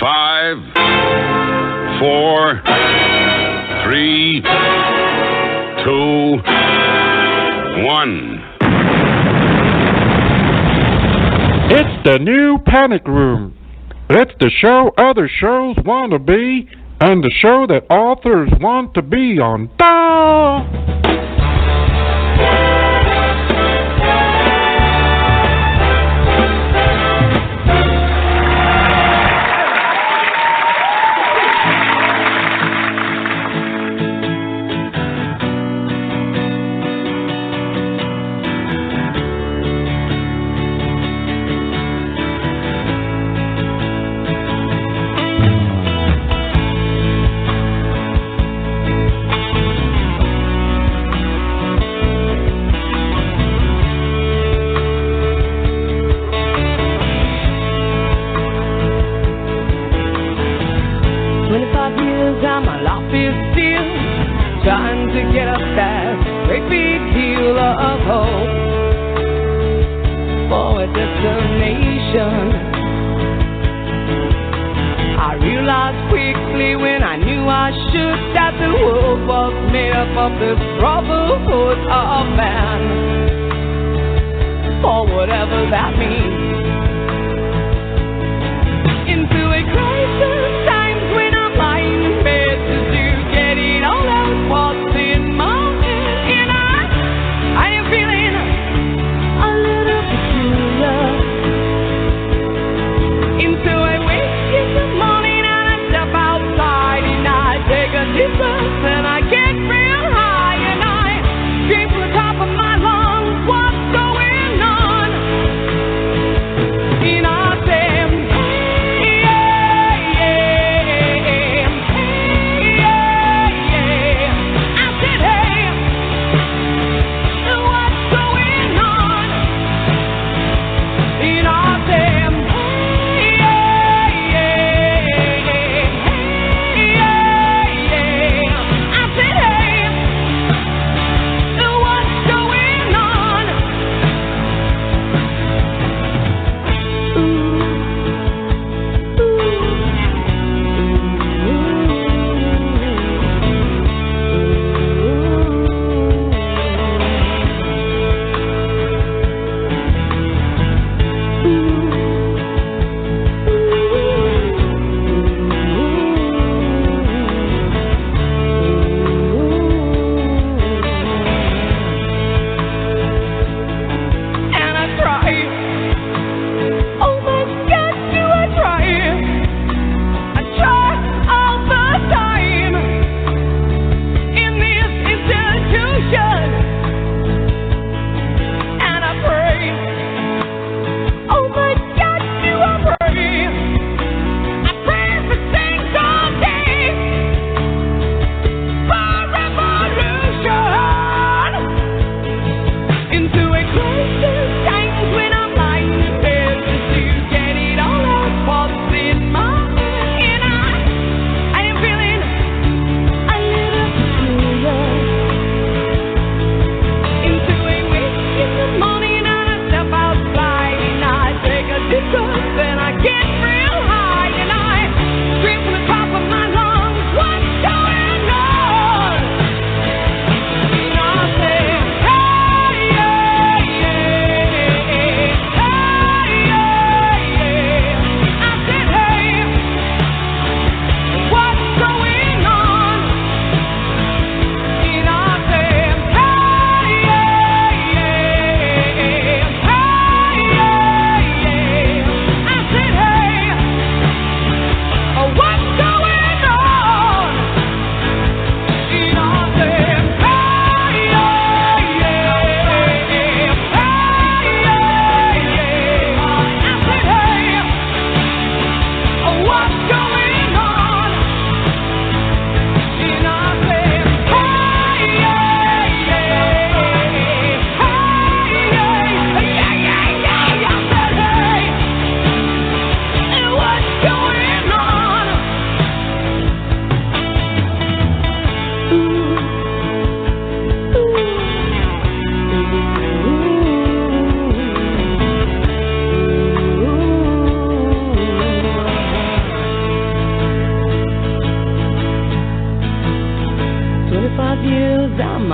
5, 4, 3, 2, 1. It's the new Panic Room. It's the show other shows want to be, and the show that authors want to be on.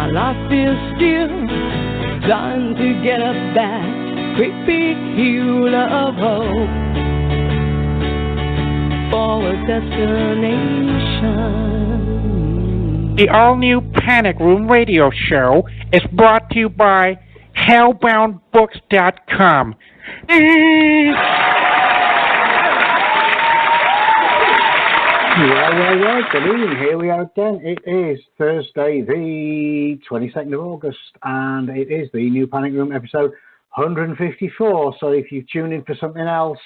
while I feel still trying to get up that great big hill of hope for a destination. The all-new Panic Room radio show is brought to you by hellboundbooks.com. Well, good evening. Here we are again. It is Thursday, the 22nd of August, and it is the new Panic Room episode 154. So if you tune in for something else,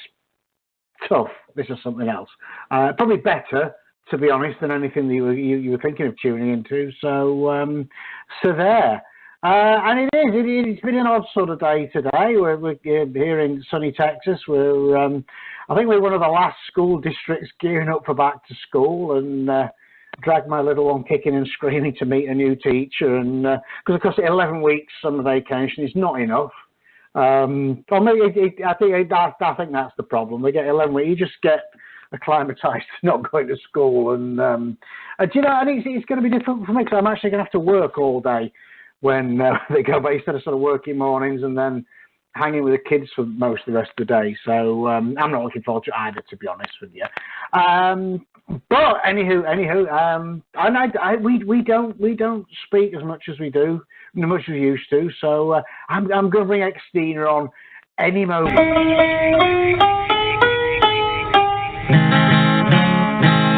tough. This is something else. Probably better, to be honest, than anything that you were thinking of tuning into. So there. And it's been an odd sort of day today. We're here in sunny Texas. I think we're one of the last school districts gearing up for back to school, and dragged my little one kicking and screaming to meet a new teacher. And because of course 11 weeks summer vacation is not enough. Or maybe I think that's the problem. We get 11 weeks. You just get acclimatized to not going to school, and do you know? I think it's going to be different for me because I'm actually going to have to work all day when they go back, instead of sort of working mornings and then hanging with the kids for most of the rest of the day. So I'm not looking forward to either, to be honest with you. But anywho, we don't speak as much as we do, as much as we used to. So I'm going to bring Xtina on any moment.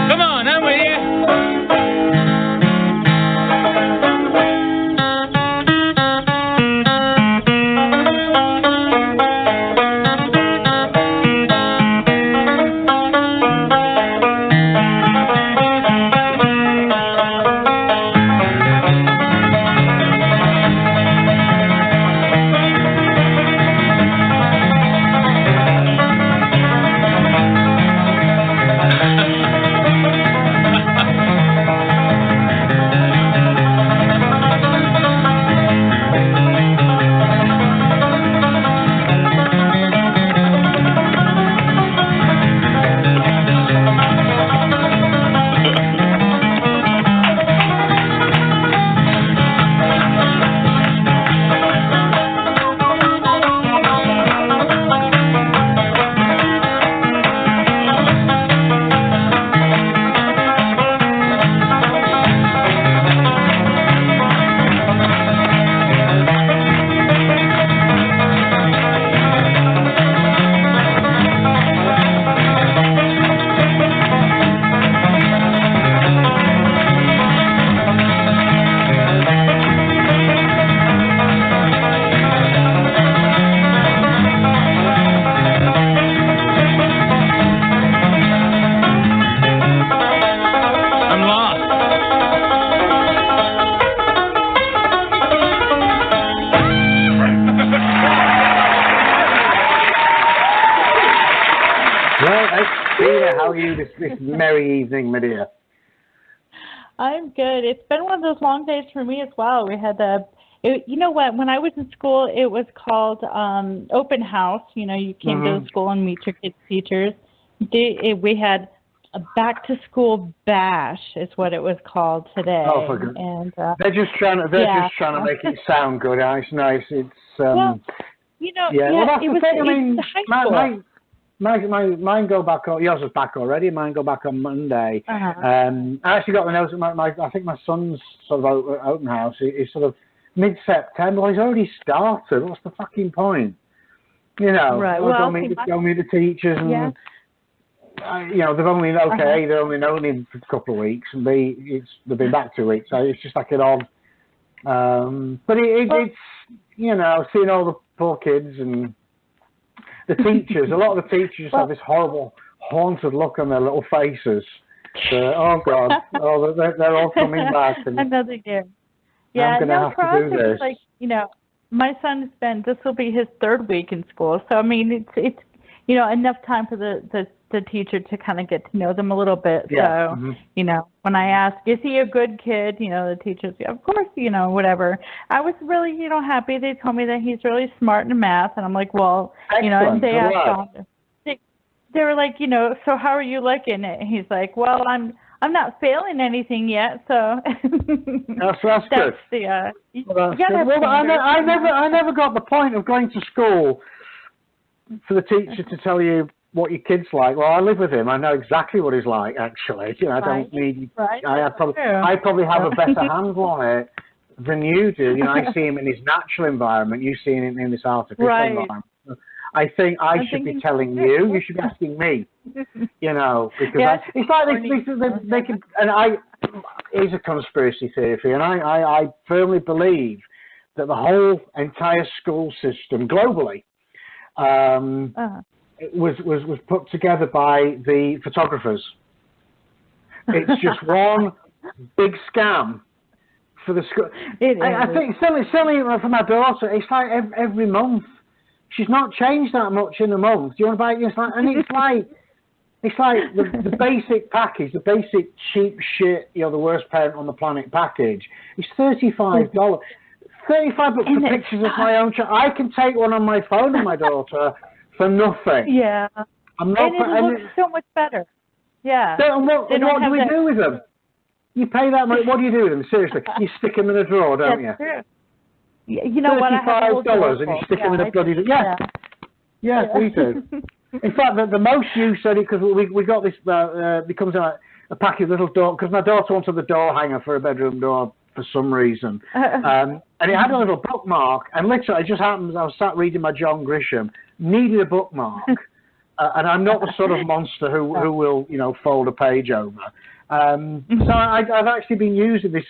Come on, I'm with you. This merry evening, my dear. I'm good. It's been one of those long days for me as well. We had you know what? When I was in school, it was called open house. You know, you came to the school and meet your kids' teachers. We had a back to school bash, is what it was called today. Oh, for goodness. And they're just trying to make it sound good. It's nice. It's well, you know, well, that's the thing. I mean, high school. Mine go back. Yours is back already. Mine go back on Monday. I actually got the notice. I think my son's sort of open house is sort of mid-September. Well, he's already started. What's the fucking point? You know, right. Go meet the teachers, and you know they've only they've only known him for a couple of weeks, and they've been back 2 weeks. So it's just like an odd. But it's you know, seeing all the poor kids and the teachers. A lot of the teachers have this horrible, haunted look on their little faces. Oh God! They're all coming back. And another year. Yeah, I'm gonna have to do this. Like, you know, my son's this will be his third week in school, so I mean, it's you know, enough time for the teacher to kind of get to know them a little bit. Yeah. So, you know, when I ask, is he a good kid? You know, the teachers, of course, you know, whatever. I was really, you know, happy. They told me that he's really smart in math, and I'm like, well, excellent. You know, and they asked, they were like, you know, so how are you liking it? And he's like, well, I'm I'm not failing anything yet, so that's good. That's the Well, that's good. Well, I never got the point of going to school for the teacher to tell you what your kid's like. Well, I live with him. I know exactly what he's like. Actually, I don't need. I probably have a better handle on it than you do. I see him in his natural environment. You see him in this artificial environment. I think I should be telling you. You should be asking me. Because it's like they can. And it's a conspiracy theory, and I firmly believe that the whole entire school system globally was put together by the photographers. It's just one big scam for the school. I think certainly for my daughter, it's like every month. She's not changed that much in a month. Do you want to buy it? It's like the basic package, the basic cheap shit, the worst parent on the planet package. It's $35. $35 for pictures of my own child. I can take one on my phone of my daughter for nothing. Yeah. I'm not. And it looks so much better. Yeah. So, and what do we do with them? You pay that money. What do you do with them? Seriously, you stick them in a drawer, don't you? True. You know what? $35 and you stick them in a bloody drawer. Yeah, we do. In fact, the most use of it, because we got this, becomes a packet of little door, because my daughter wanted the door hanger for a bedroom door for some reason. And it had a little bookmark, and literally it just happens, I was sat reading my John Grisham, needed a bookmark, and I'm not the sort of monster who will, fold a page over. So I've actually been using this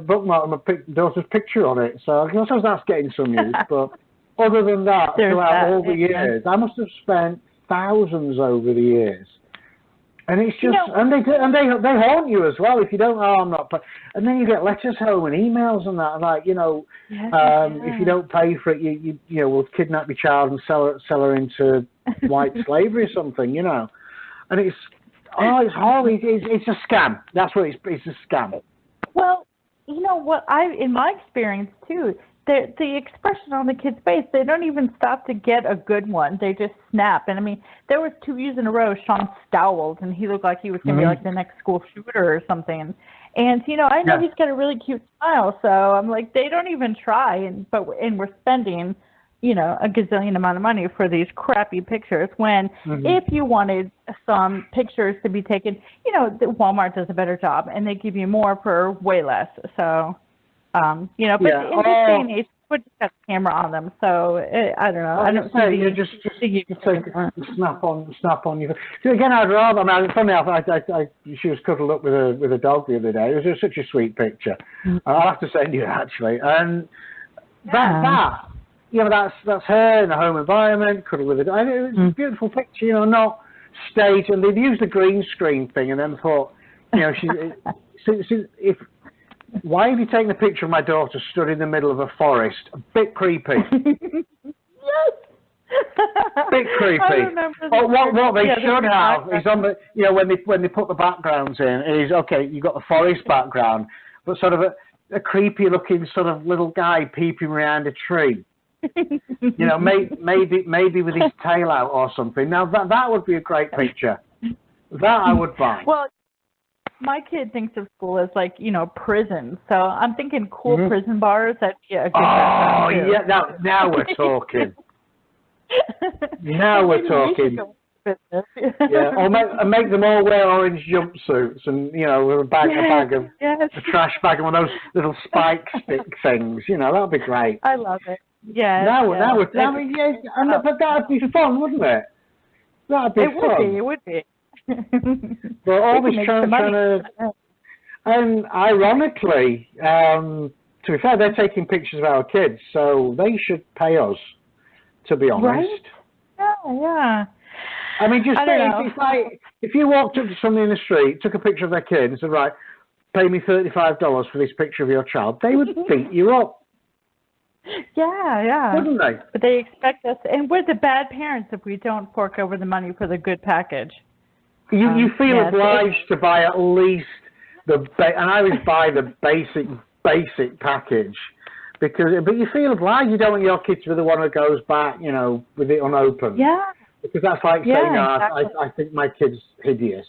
bookmark with my daughter's picture on it, so I suppose that's getting some use, but other than that, throughout all the years, I must have spent thousands over the years. And it's just, and they haunt you as well. If you don't, I'm not. And then you get letters home and emails and that, like if you don't pay for it, you will kidnap your child and sell her into white slavery or something, And it's horrible. It's a scam. That's what it's a scam. Well, what in my experience too, the expression on the kid's face, they don't even stop to get a good one. They just snap. And I mean, there was 2 years in a row, Sean scowled, and he looked like he was going to be like the next school shooter or something. And, I know he's got a really cute smile, so I'm like, they don't even try. And we're spending, a gazillion amount of money for these crappy pictures when if you wanted some pictures to be taken, Walmart does a better job, and they give you more for way less. So... but in this day and age, people just have a camera on them, so I don't know. I don't see you just snap on you. Again, I'd rather. I mean, funny enough, she was cuddled up with a dog the other day. It was just such a sweet picture. I'll have to send you it, actually. And that's her in a home environment, cuddled with a dog. It was a beautiful picture, not staged. And they've used the green screen thing, and then thought, why have you taken a picture of my daughter stood in the middle of a forest? A bit creepy. Yes. Bit creepy. I remember what they should have is on the when they put the backgrounds in is you got the forest background, but sort of a creepy looking sort of little guy peeping around a tree. Maybe with his tail out or something. Now that would be a great picture. That I would buy. Well, my kid thinks of school as like, prison. So I'm thinking cool prison bars. That'd be a good background too. Yeah. Now we're talking. Now we're talking. Yeah. Or make them all wear orange jumpsuits and with a bag of a trash bag and one of those little spike stick things. That'd be great. I love it. Yeah. But that'd be fun, wouldn't it? That'd be fun. It would be. But all this trying to, and ironically, to be fair, they're taking pictures of our kids, so they should pay us. To be honest, right? Yeah. I mean, it's like if you walked up to somebody in the street, took a picture of their kid, and said, "Right, pay me $35 for this picture of your child," they would beat you up. Yeah. Wouldn't they? But they expect us, and we're the bad parents if we don't fork over the money for the good package. You feel obliged to buy at least and I always buy the basic package but you feel obliged. You don't want your kid to be the one who goes back, with it unopened. Yeah. Because that's like saying, I think my kid's hideous.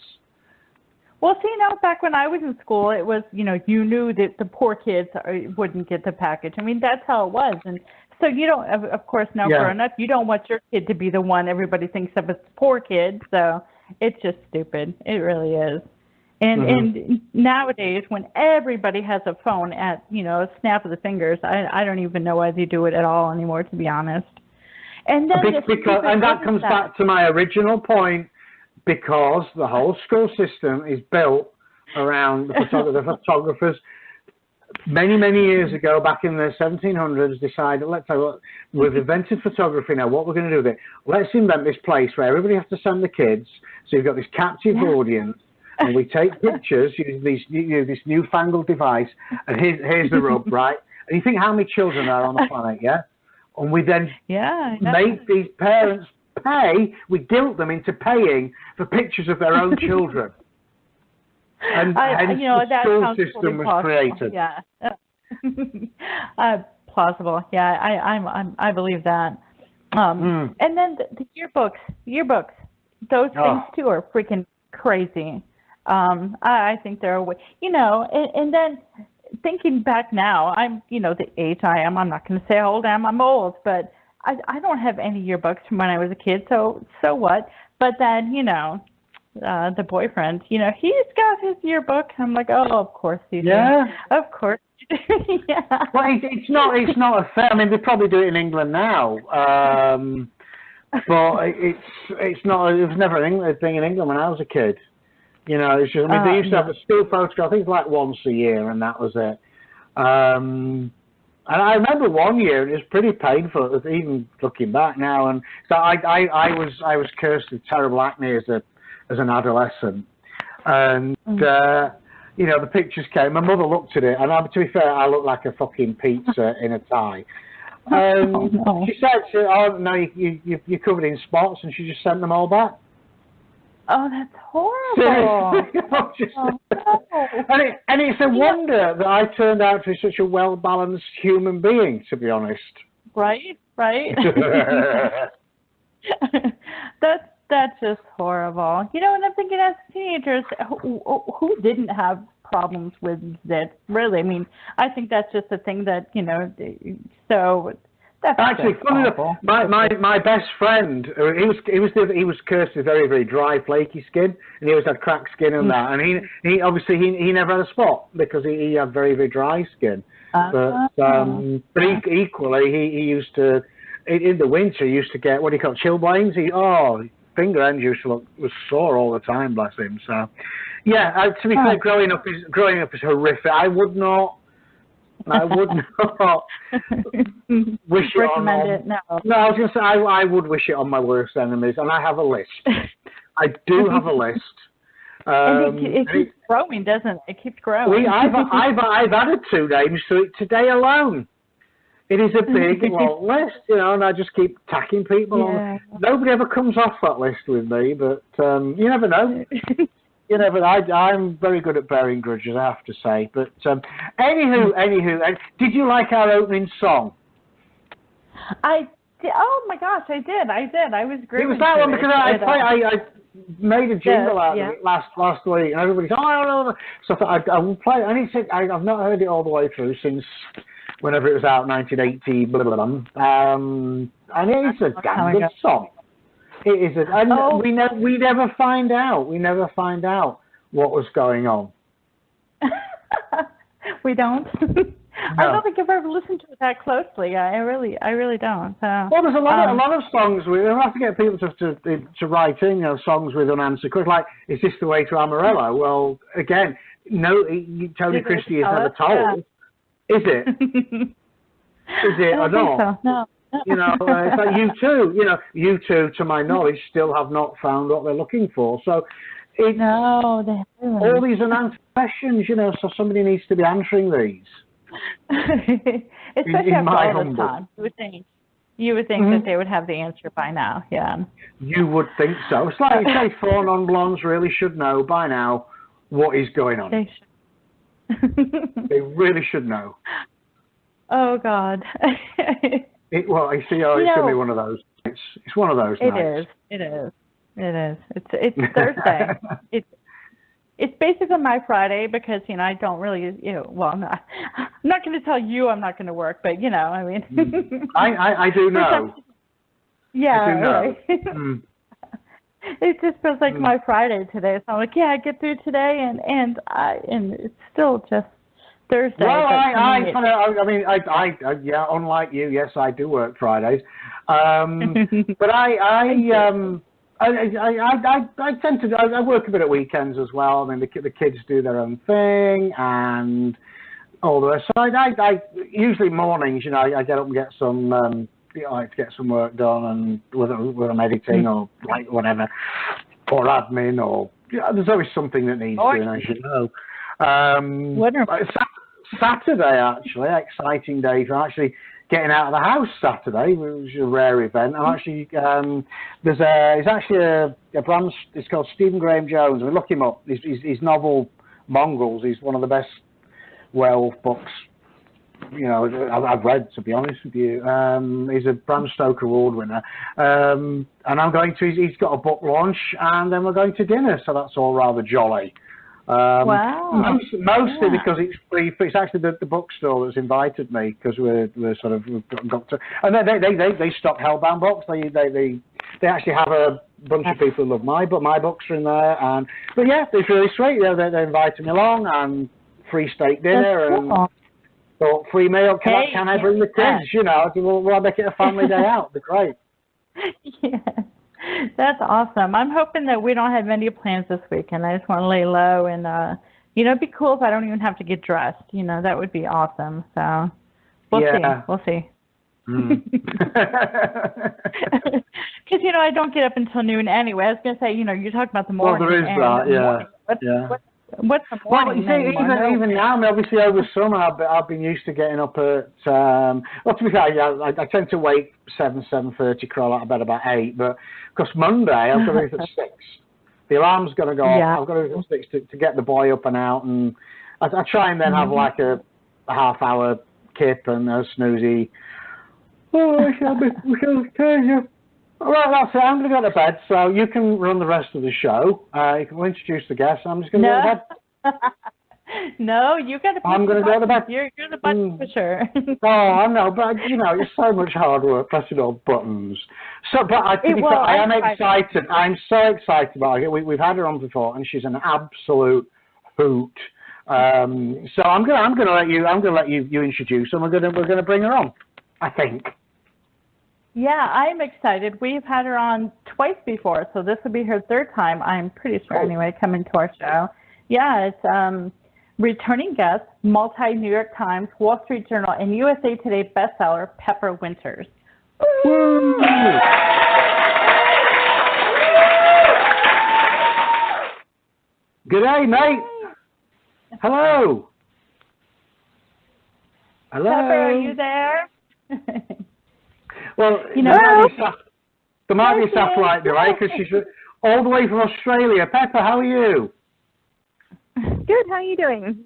Well, see, back when I was in school, it was, you knew that the poor kids wouldn't get the package. I mean, that's how it was. And so you don't, of course, now growing up, you don't want your kid to be the one everybody thinks of as poor kid. So it's just stupid. It really is. And nowadays, when everybody has a phone at, a snap of the fingers, I don't even know why they do it at all anymore, to be honest. And then and that comes back to my original point, because the whole school system is built around the photographers. Many, many years ago, back in the 1700s, decided, we've invented photography now. What we're going to do with it? Let's invent this place where everybody has to send the kids. So you've got this captive audience, and we take pictures using this newfangled device. And here's the rub, right? And you think how many children are on the planet, yeah? And we then make these parents pay. We guilt them into paying for pictures of their own children. And the school system was created. Yeah, plausible. Yeah, I believe that. And then the yearbooks. Those things too are freaking crazy. I think they're and then thinking back now, I'm the age I am. I'm not going to say how old I am. I'm old, but I don't have any yearbooks from when I was a kid. So what? But then the boyfriend, he's got his yearbook. I'm like, oh, of course he does. Yeah. Of course. Yeah. Well, it's not a fair. I mean, they probably do it in England now, but it's not. It was never a thing in England when I was a kid. It's just, they used to have a school photograph. I think like once a year, and that was it. And I remember one year, and it was pretty painful, even looking back now. And so I was cursed with terrible acne as an adolescent, and the pictures came. My mother looked at it, and to be fair, I looked like a fucking pizza in a tie. She said, "Oh no, you're covered in spots," and she just sent them all back. Oh, that's horrible. And it's a wonder that I turned out to be such a well-balanced human being, to be honest. Right. That's just horrible. And I'm thinking as teenagers, who didn't have problems with it, really? I mean, I think that's just a thing that, so that's actually funny enough. My best friend, he was cursed with very, very dry, flaky skin, and he always had cracked skin and that. And he obviously he never had a spot because he had very, very dry skin. But equally he used to in the winter he used to get what do you call it, chilblains. Finger ends was sore all the time, bless him. So yeah, to be fair, growing up is horrific. I would not wish it on. No, I was going to say I would wish it on my worst enemies, and I have a list. I do have a list. And it keeps growing, doesn't it? It keeps growing. I've added 2 names to it today alone. It is a big, long list, and I just keep tacking people on. Nobody ever comes off that list with me, but you never know. I'm very good at bearing grudges, I have to say. But anywho, did you like our opening song? Oh my gosh, I did. I was great. It was that one because I made a jingle out of it last week, and everybody said, "Oh, so I thought I will play it." And I've not heard it all the way through since whenever it was out, 1980, blah blah blah. And it's a damn good song. It is, and we never find out. We never find out what was going on. We don't. No. I don't think I've ever listened to it that closely. I really don't. Well, there's a lot of songs we have to get people to write in, songs with unanswered questions. Like, is this the way to Amarillo? Well, again, no. Tony Christie has never told. Yeah. Is it? Is it or not? So. No. It's like U2, to my knowledge, still have not found what they're looking for. So, they haven't. All these unanswered questions, so somebody needs to be answering these. Especially after all this time, you would think that they would have the answer by now. Yeah. You would think so. It's like you say, 4 non-blondes really should know by now what is going on. They should. They really should know. Oh God. It's going to be one of those. It's one of those nights. It is. It's Thursday. it's basically my Friday because, you know, I don't really, you know, well, I'm not going to tell you I'm not going to work, but, you know, I mean. I do know. Yeah, I do know. right. It just feels like my Friday today. So I'm like, yeah, I get through today, and it's still just Thursday. Well, yeah, unlike you, yes, I do work Fridays. But I tend to, I work a bit at weekends as well. I mean, the kids do their own thing and all the rest. So I usually mornings, you know, I get up and get some, I like to get some work done, and whether I'm editing or like whatever, or admin, or there's always something that needs doing, as you know. Saturday, actually, exciting day for actually getting out of the house Saturday, which is a rare event. I'm actually, there's actually a brand, it's called Stephen Graham Jones. I mean, look him up. His novel, Mongrels, is one of the best werewolf books, you know, I've read, to be honest with you. He's a Bram Stoker Award winner. And I'm going to, he's got a book launch, and then we're going to dinner, so that's all rather jolly. Wow. Mostly because it's free. It's actually the bookstore that's invited me, because we've got to, and they stock Hellbound books. They actually have a bunch of people who love my books are in there, but yeah, it's really sweet. Yeah, they invited me along, and free steak dinner. That's cool. Or free meal. Can I bring the kids? You know, we'll make it a family day out. It'd be great. Yeah, that's awesome. I'm hoping that we don't have any plans this weekend. I just want to lay low, and you know, it'd be cool if I don't even have to get dressed. You know, that would be awesome. So we'll see. Because you know, I don't get up until noon anyway. I was gonna say, you know, you're talking about the morning. Well, there is that. Yeah. What's the morning? Well, you see, even now, I mean, obviously over summer, I've been used to getting up at, well, to be fair, I tend to wake 7:30, crawl out of bed about 8, but because Monday, I've got to leave at 6. The alarm's going to go off. I've got to leave at 6 to get the boy up and out, and I try and then have like a half-hour kip and a snoozy. Oh, we can tell you. All right, that's it. I'm going to go to bed, so you can run the rest of the show. You can introduce the guests. I'm just going to go to bed. No, you got to. I'm going to go to bed. You're the button pusher. Oh, I know, but you know, it's so much hard work pressing all buttons. So, but I am excited. I'm so excited about it. We've had her on before, and she's an absolute hoot. So I'm going to let you introduce her. And we're going to bring her on, I think. Yeah, I'm excited. We've had her on twice before, so this will be her third time, I'm pretty sure, anyway, coming to our show. Yeah, it's returning guest, multi-New York Times, Wall Street Journal, and USA Today bestseller, Pepper Winters. Woo! Good day, mate. Hello. Hello. Pepper, are you there? Well, you know, there might be a satellite delay because she's all the way from Australia. Pepper, how are you? Good. How are you doing?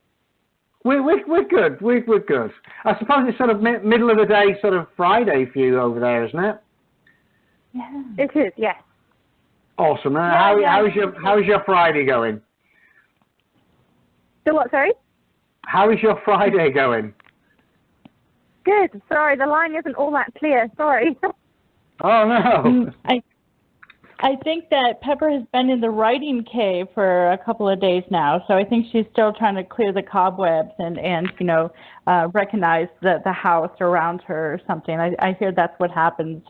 We're good. We're good. I suppose it's sort of middle of the day, sort of Friday for you over there, isn't it? Yeah. It is. Yes. Awesome. How's your Friday going? The what? Sorry. How is your Friday going? Good. Sorry, the line isn't all that clear. Sorry. Oh, no. I think that Pepper has been in the writing cave for a couple of days now, so I think she's still trying to clear the cobwebs and you know, recognize the house around her or something. I hear that's what happens.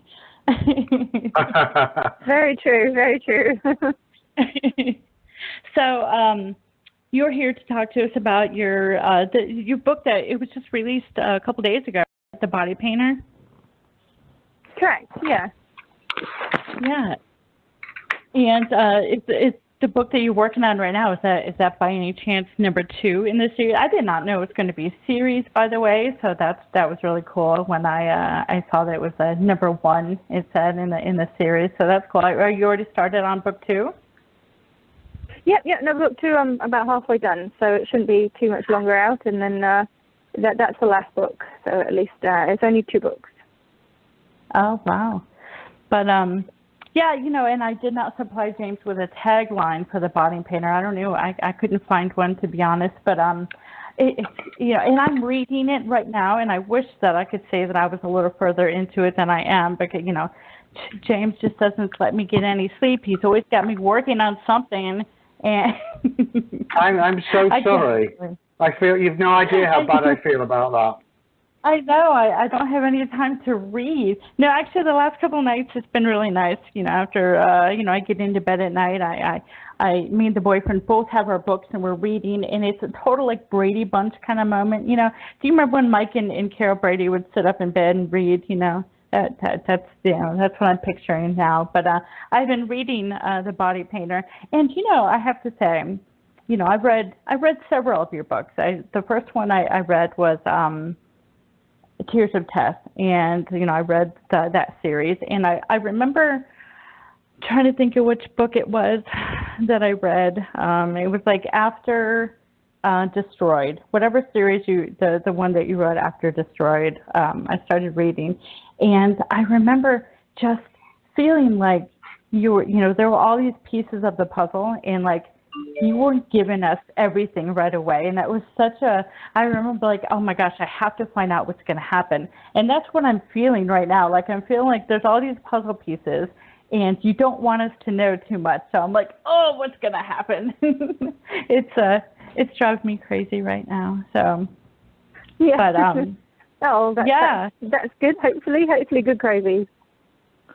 Very true. Very true. So, you're here to talk to us about your book that it was just released a couple days ago, The Body Painter. Correct. Yeah. Yeah. And it's the book that you're working on right now. Is that by any chance number 2 in the series? I did not know it was going to be a series, by the way. So that was really cool when I saw that it was number 1. It said in the series. So that's cool. Are you already started on book 2? Yep. No, book 2. I'm about halfway done, so it shouldn't be too much longer out. And then that's the last book. So at least it's only 2 books. Oh wow! But Yeah, and I did not supply James with a tagline for the body painter. I don't know. I couldn't find one, to be honest. But it's and I'm reading it right now, and I wish that I could say that I was a little further into it than I am, because James just doesn't let me get any sleep. He's always got me working on something, and I'm so sorry. I feel you've no idea how bad I feel about that. I know. I don't have any time to read. No, actually, the last couple of nights it's been really nice. After I get into bed at night, me and the boyfriend both have our books and we're reading, and it's a total like Brady Bunch kind of moment. Do you remember when Mike and Carol Brady would sit up in bed and read? That's what I'm picturing now. But I've been reading The Body Painter, and I have to say, I've read several of your books. The first one I read was Tears of Tess, and I read that series, and I remember trying to think of which book it was that I read. It was like after Destroyed, whatever series the one that you wrote after Destroyed. I started reading, and I remember just feeling like you were, there were all these pieces of the puzzle, and like you weren't giving us everything right away. And that was I remember like, oh my gosh, I have to find out what's going to happen. And that's what I'm feeling right now. Like I'm feeling like there's all these puzzle pieces and you don't want us to know too much. So I'm like, oh, what's going to happen? It's driving me crazy right now. So, yeah. But, that's good. Hopefully good crazy.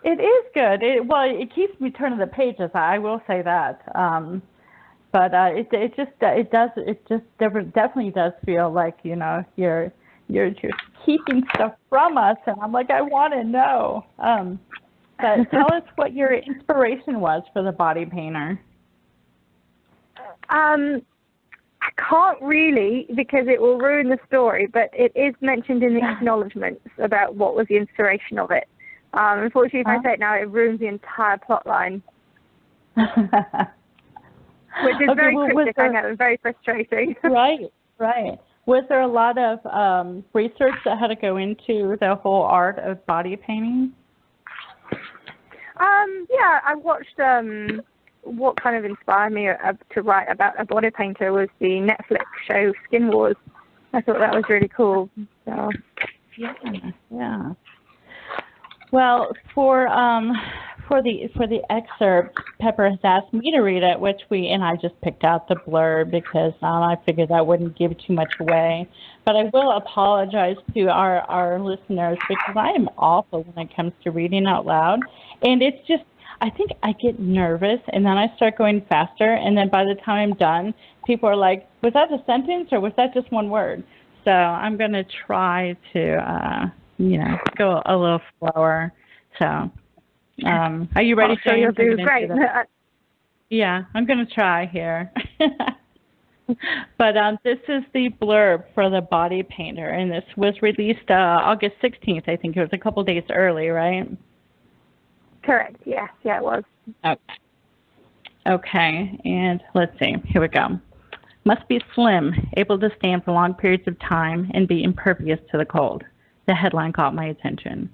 It is good. It keeps me turning the pages. I will say that. But it definitely does feel like you're keeping stuff from us, and I'm like, I want to know. But tell us what your inspiration was for The Body Painter. I can't really, because it will ruin the story, but it is mentioned in the acknowledgements about what was the inspiration of it. Unfortunately, if I say it now, it ruins the entire plot line. Which is very cryptic, I know, and very frustrating. Right. Was there a lot of research that had to go into the whole art of body painting? Yeah, I watched, what kind of inspired me to write about a body painter was the Netflix show Skin Wars. I thought that was really cool. So. Yeah. Well, for the excerpt, Pepper has asked me to read it, and I just picked out the blurb because I figured that wouldn't give too much away. But I will apologize to our listeners because I am awful when it comes to reading out loud. And it's just, I think I get nervous and then I start going faster. And then by the time I'm done, people are like, was that a sentence or was that just one word? So I'm going to try to, go a little slower. So, are you ready? So you'll do great. Yeah, I'm going to try here. But this is the blurb for The Body Painter, and this was released August 16th. I think it was a couple days early, right? Correct. Yes. Yeah, it was. Okay, and let's see. Here we go. Must be slim, able to stand for long periods of time, and be impervious to the cold. The headline caught my attention.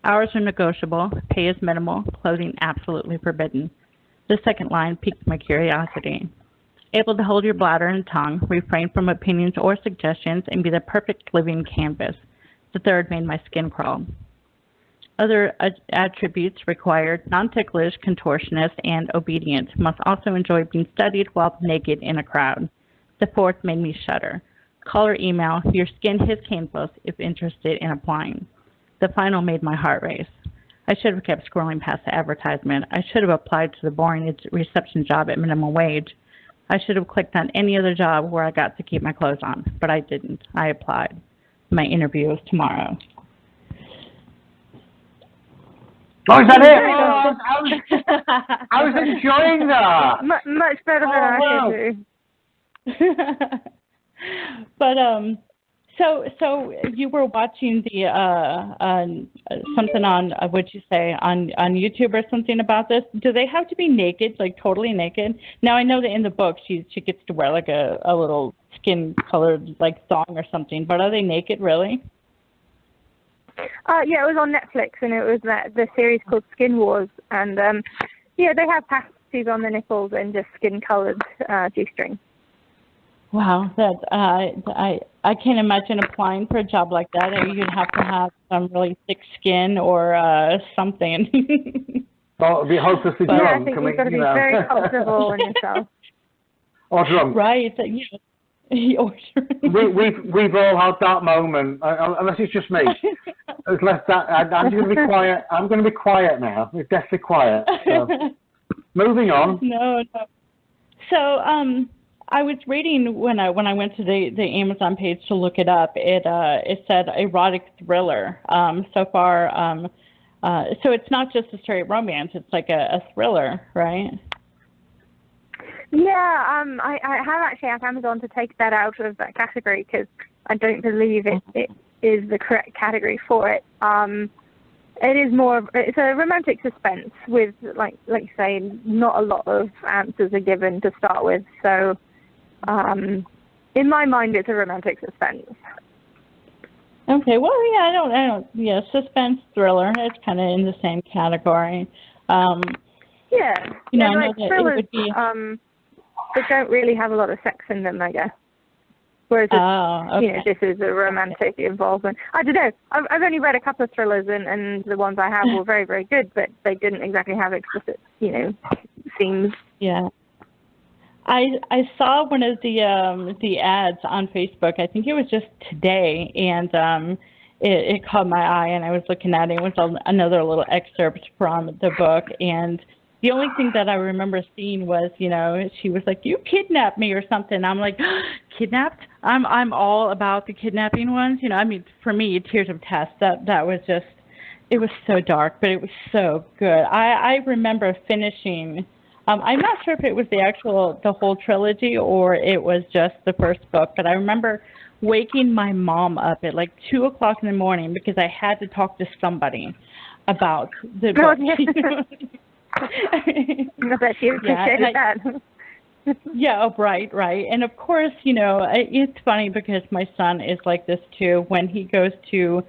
Hours are negotiable, pay is minimal, clothing absolutely forbidden. The second line piqued my curiosity. Able to hold your bladder and tongue, refrain from opinions or suggestions, and be the perfect living canvas. The third made my skin crawl. Other attributes required: non-ticklish, contortionist, and obedient. Must also enjoy being studied while naked in a crowd. The fourth made me shudder. Call or email your skin his canvas if interested in applying. The final made my heart race. I should have kept scrolling past the advertisement. I should have applied to the boring reception job at minimum wage. I should have clicked on any other job where I got to keep my clothes on, but I didn't. I applied. My interview is tomorrow. Oh, is that it? I was enjoying that. Much better than I could do. But so you were watching the something on what'd you say on YouTube or something about this? Do they have to be naked, like totally naked? Now I know that in the book she gets to wear like a little skin colored like thong or something, but are they naked really? Yeah, it was on Netflix, and it was the series called Skin Wars, and yeah, they have pasties on the nipples and just skin-colored G-string. Wow, that's I can't imagine applying for a job like that. You'd have to have some really thick skin or something. Well, it'd be hopelessly Yeah, I drunk. think you've got to be very comfortable in yourself. Or drunk. Right. We've all had that moment, unless it's just me. Unless that, I'm going to be quiet. I'm going to be quiet now. It's definitely quiet. So. Moving on. No. So, I was reading when I went to the Amazon page to look it up. It said erotic thriller. So far, so it's not just a straight romance. It's like a thriller, right? Yeah, I have actually asked Amazon to take that out of that category because I don't believe it is the correct category for it. It is it's a romantic suspense with, like you say, not a lot of answers are given to start with. So, in my mind, it's a romantic suspense. Okay, well, yeah, I don't, yeah, suspense thriller. It's kind of in the same category. Yeah, you know, I know that thrillers, it would be. They don't really have a lot of sex in them, I guess. Whereas, this is a romantic involvement. I don't know. I've only read a couple of thrillers, and the ones I have were very, very good, but they didn't exactly have explicit, scenes. Yeah. I saw one of the ads on Facebook. I think it was just today, and it caught my eye, and I was looking at it. It was another little excerpt from the book, and the only thing that I remember seeing was, she was like, "You kidnapped me" or something. I'm like, kidnapped? I'm all about the kidnapping ones. I mean, for me, Tears of Tess, that was just, it was so dark, but it was so good. I remember finishing. I'm not sure if it was the whole trilogy or it was just the first book, but I remember waking my mom up at like 2 o'clock in the morning because I had to talk to somebody about the book. I bet she appreciated that. Yeah, right. And of course, it's funny because my son is like this too. When he goes to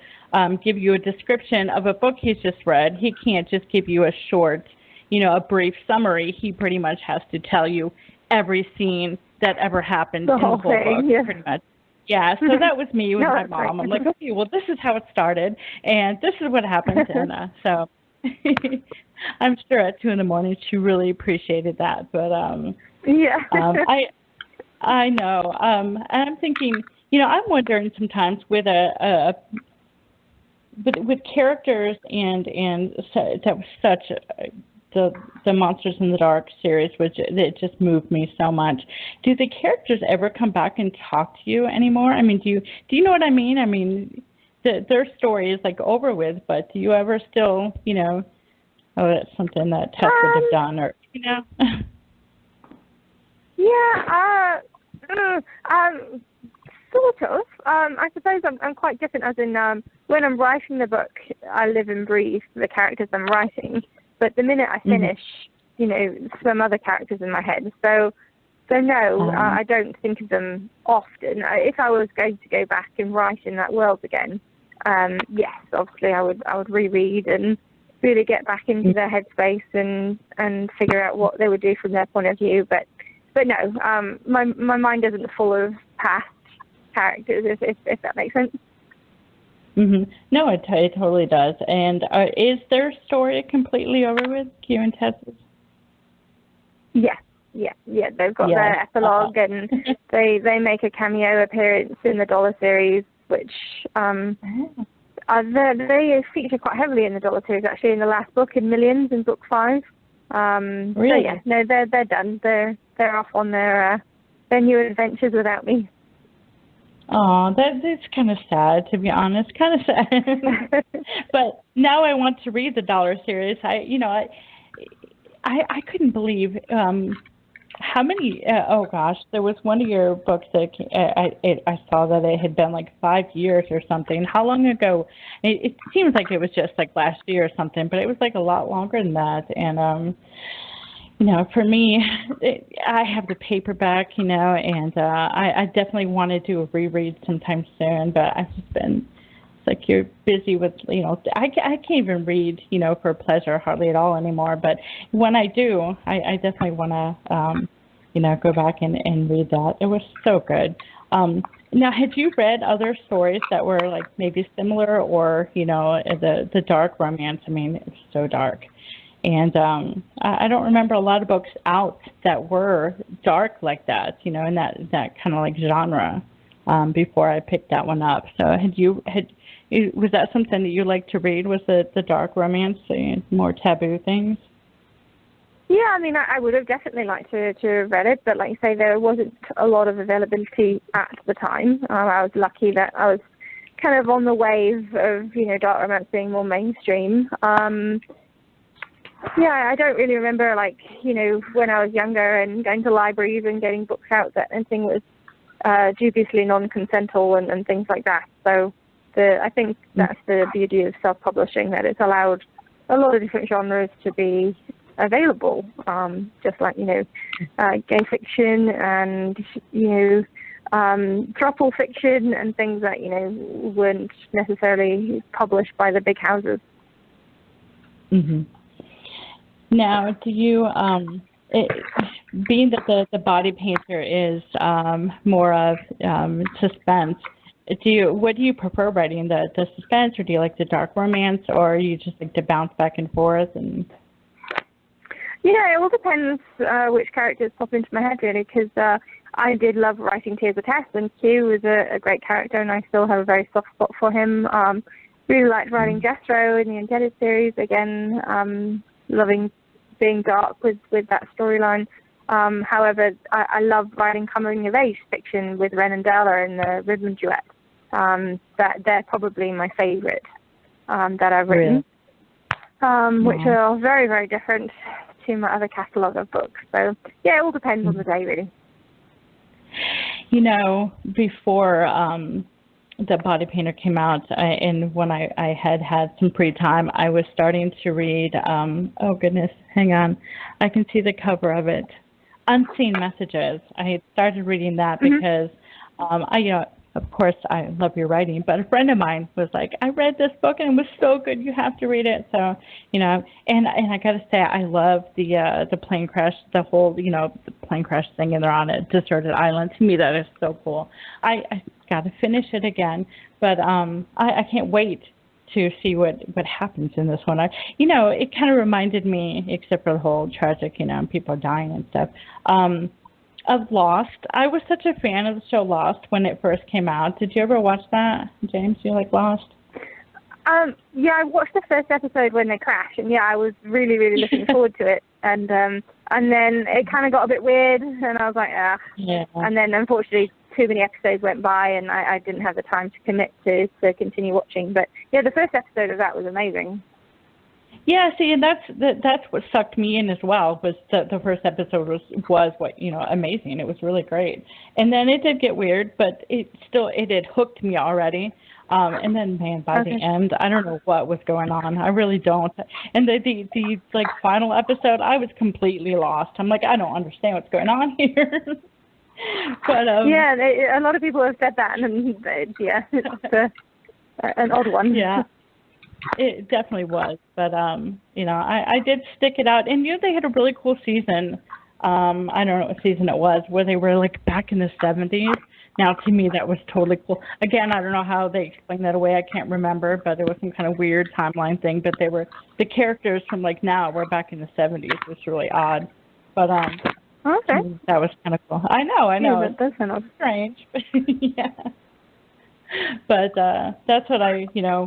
give you a description of a book he's just read, he can't just give you a short, a brief summary. He pretty much has to tell you every scene that ever happened in the whole book, pretty much. Yeah, so that was me with my mom. I'm like, okay, well, this is how it started, and this is what happened, and so I'm sure at 2 in the morning she really appreciated that. But I know, and I'm thinking, I'm wondering sometimes with with characters and that was such the Monsters in the Dark series, which it just moved me so much. Do the characters ever come back and talk to you anymore? I mean, do you know what I mean? I mean, their story is like over with, but do you ever still, oh, that's something that Tess would have done, or sort of. I suppose I'm quite different, as in when I'm writing the book, I live and breathe the characters I'm writing. But the minute I finish, some other characters in my head. So no, I don't think of them often. If I was going to go back and write in that world again, yes, obviously I would reread and really get back into their headspace and figure out what they would do from their point of view. But no, my mind isn't full of past characters, if that makes sense. Mm-hmm. No, it totally does. And is their story completely over with, Q and Tess's? Yeah. They've got their epilogue, and they make a cameo appearance in the Dollar series, which they feature quite heavily in the Dollar series. Actually, in the last book, in Millions, in book 5. Really? So yeah, no, they're done. They're off on their new adventures without me. Oh, that's kind of sad, to be honest. Kind of sad. But now I want to read the Dollar series. I couldn't believe how many. Oh gosh, there was one of your books that I saw that it had been like 5 years or something. How long ago? It seems like it was just like last year or something, but it was like a lot longer than that. And for me, I have the paperback, and I definitely want to do a reread sometime soon, but I've just been like you're busy with, I can't even read, for pleasure hardly at all anymore. But when I do, I definitely want to, go back and read that. It was so good. Now, had you read other stories that were like maybe similar or, the dark romance? I mean, it's so dark. And I don't remember a lot of books out that were dark like that, in that kind of like genre before I picked that one up. So was that something that you liked to read? Was the dark romance, more taboo things? Yeah, I mean, I would have definitely liked to have read it, but like you say, there wasn't a lot of availability at the time. I was lucky that I was kind of on the wave of, dark romance being more mainstream. Yeah, I don't really remember, when I was younger and going to libraries and getting books out that anything was dubiously non-consensual and things like that. So I think that's the beauty of self-publishing, that it's allowed a lot of different genres to be available, just like, gay fiction and, throuple fiction and things that, weren't necessarily published by the big houses. Mm-hmm. Now, do you, being that the body painter is more of suspense, what do you prefer writing, the suspense, or do you like the dark romance, or you just like to bounce back and forth? And yeah, it all depends which characters pop into my head, really, because I did love writing Tears of Tess, and Q was a great character, and I still have a very soft spot for him. Really liked writing Jethro in the Indebted series, again, loving being dark with that storyline. However, I love writing coming-of-age fiction with Ren and Della in the Rhythm Duet. They're probably my favorite that I've written, which are very, very different to my other catalogue of books. So, yeah, it all depends on the day, really. Before the Body Painter came out, and when I had some free time, I was starting to read, oh goodness, hang on, I can see the cover of it, Unseen Messages. I had started reading that because, of course, I love your writing, but a friend of mine was like, I read this book and it was so good, you have to read it. So, and I got to say, I love the plane crash, the whole, the plane crash thing, and they're on a deserted island. To me, that is so cool. I got to finish it again, but I can't wait to see what happens in this one. It kind of reminded me, except for the whole tragic, people dying and stuff, of Lost. I was such a fan of the show Lost when it first came out. Did you ever watch that, James? Do you like Lost? Yeah, I watched the first episode when they crashed, and yeah, I was really, really looking forward to it. And then it kind of got a bit weird, and I was like, ah. Yeah. And then unfortunately, too many episodes went by, and I didn't have the time to commit to continue watching. But yeah, the first episode of that was amazing. Yeah, see, and that's what sucked me in as well. Was the first episode was what amazing. It was really great, and then it did get weird, but it had hooked me already. And then, man, by the end, I don't know what was going on. I really don't. And the final episode, I was completely lost. I'm like, I don't understand what's going on here. But yeah, a lot of people have said that, and yeah, it's an odd one. Yeah. It definitely was, but I did stick it out, and they had a really cool season. I don't know what season it was, where they were like back in the 70s. Now, to me, that was totally cool. Again, I don't know how they explained that away. I can't remember, but there was some kind of weird timeline thing. But the characters from like now were back in the 70s. It was really odd, but that was kind of cool. I know. Yeah, that does sound strange, but yeah. But that's what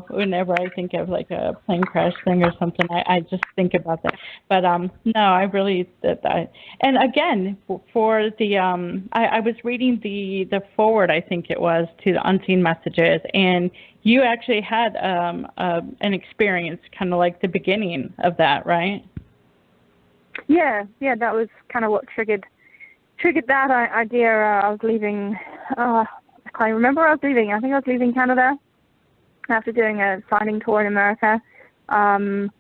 whenever I think of like a plane crash thing or something, I just think about that. But no, I really and again for the I was reading the foreword, I think it was, to the Unseen Messages, and you actually had an experience kind of like the beginning of that, right? Yeah, that was kind of what triggered that idea. I was leaving. I can't remember where I was leaving. I think I was leaving Canada after doing a signing tour in America. And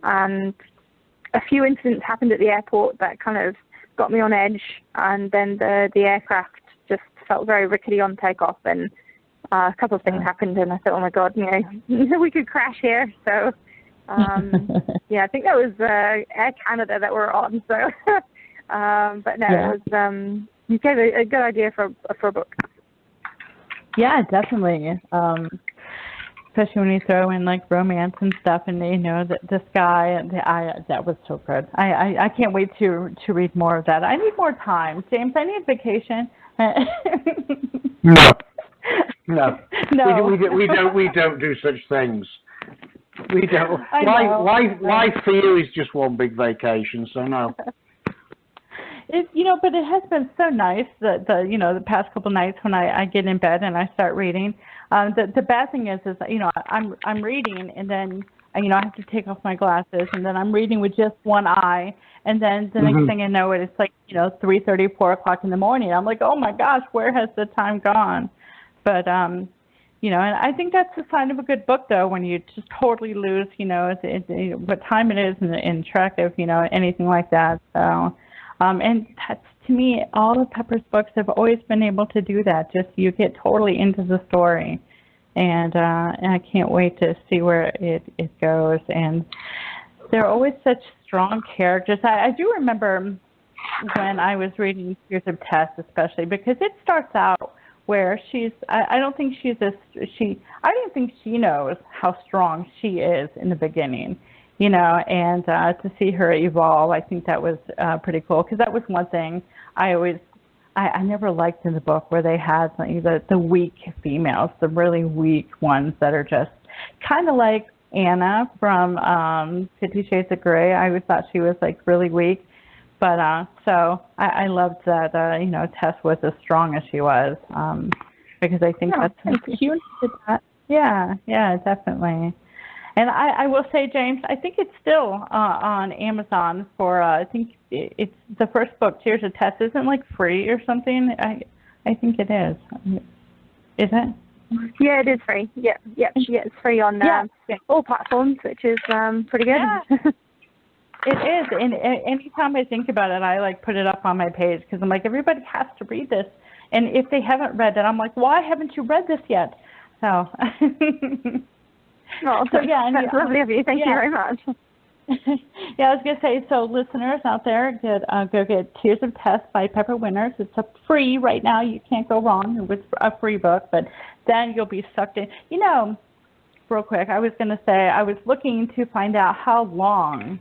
a few incidents happened at the airport that kind of got me on edge. And then the aircraft just felt very rickety on takeoff. And a couple of things happened, and I thought, oh my God, we could crash here. So, yeah, I think that was Air Canada that we're on. So, but no, it was you gave a good idea for a book. Yeah, definitely. Especially when you throw in like romance and stuff, and this guy, that was so good. I can't wait to read more of that. I need more time, James. I need vacation. No. No. We don't do such things. We don't. Life for you is just one big vacation. So no. But it has been so nice that the past couple nights when I get in bed and I start reading. The bad thing is I'm reading, and then I have to take off my glasses, and then I'm reading with just one eye, and then the next thing I know it's like 3:30, 4 o'clock in the morning. I'm like, oh my gosh, where has the time gone? But and I think that's a sign of a good book, though, when you just totally lose what time it is in track of anything like that. So and that's, to me, all of Pepper's books have always been able to do that. Just you get totally into the story, and I can't wait to see where it goes. And they're always such strong characters. I do remember when I was reading Tears of Tess, especially because it starts out where I don't think she knows how strong she is in the beginning. And to see her evolve, I think that was pretty cool, because that was one thing I never liked in the book, where they had the weak females, the really weak ones that are just kind of like Anna from 50 Shades of Grey. I always thought she was like really weak, but so I loved that Tess was as strong as she was, because I think that's cute. Yeah, definitely. And I will say, James, I think it's still on Amazon for, I think it's the first book, Tears of Tess, isn't like free or something. I think it is. Is it? Yeah, it is free. Yeah, it's free on all platforms, which is pretty good. Yeah. It is. And anytime I think about it, I like put it up on my page, because I'm like, everybody has to read this. And if they haven't read it, I'm like, why haven't you read this yet? So... Oh, so yeah, that's lovely of you. Thank you very much. Yeah, I was gonna say, so listeners out there, go get Tears of Tess by Pepper Winters. It's free right now. You can't go wrong with a free book, but then you'll be sucked in. Real quick, I was gonna say, I was looking to find out how long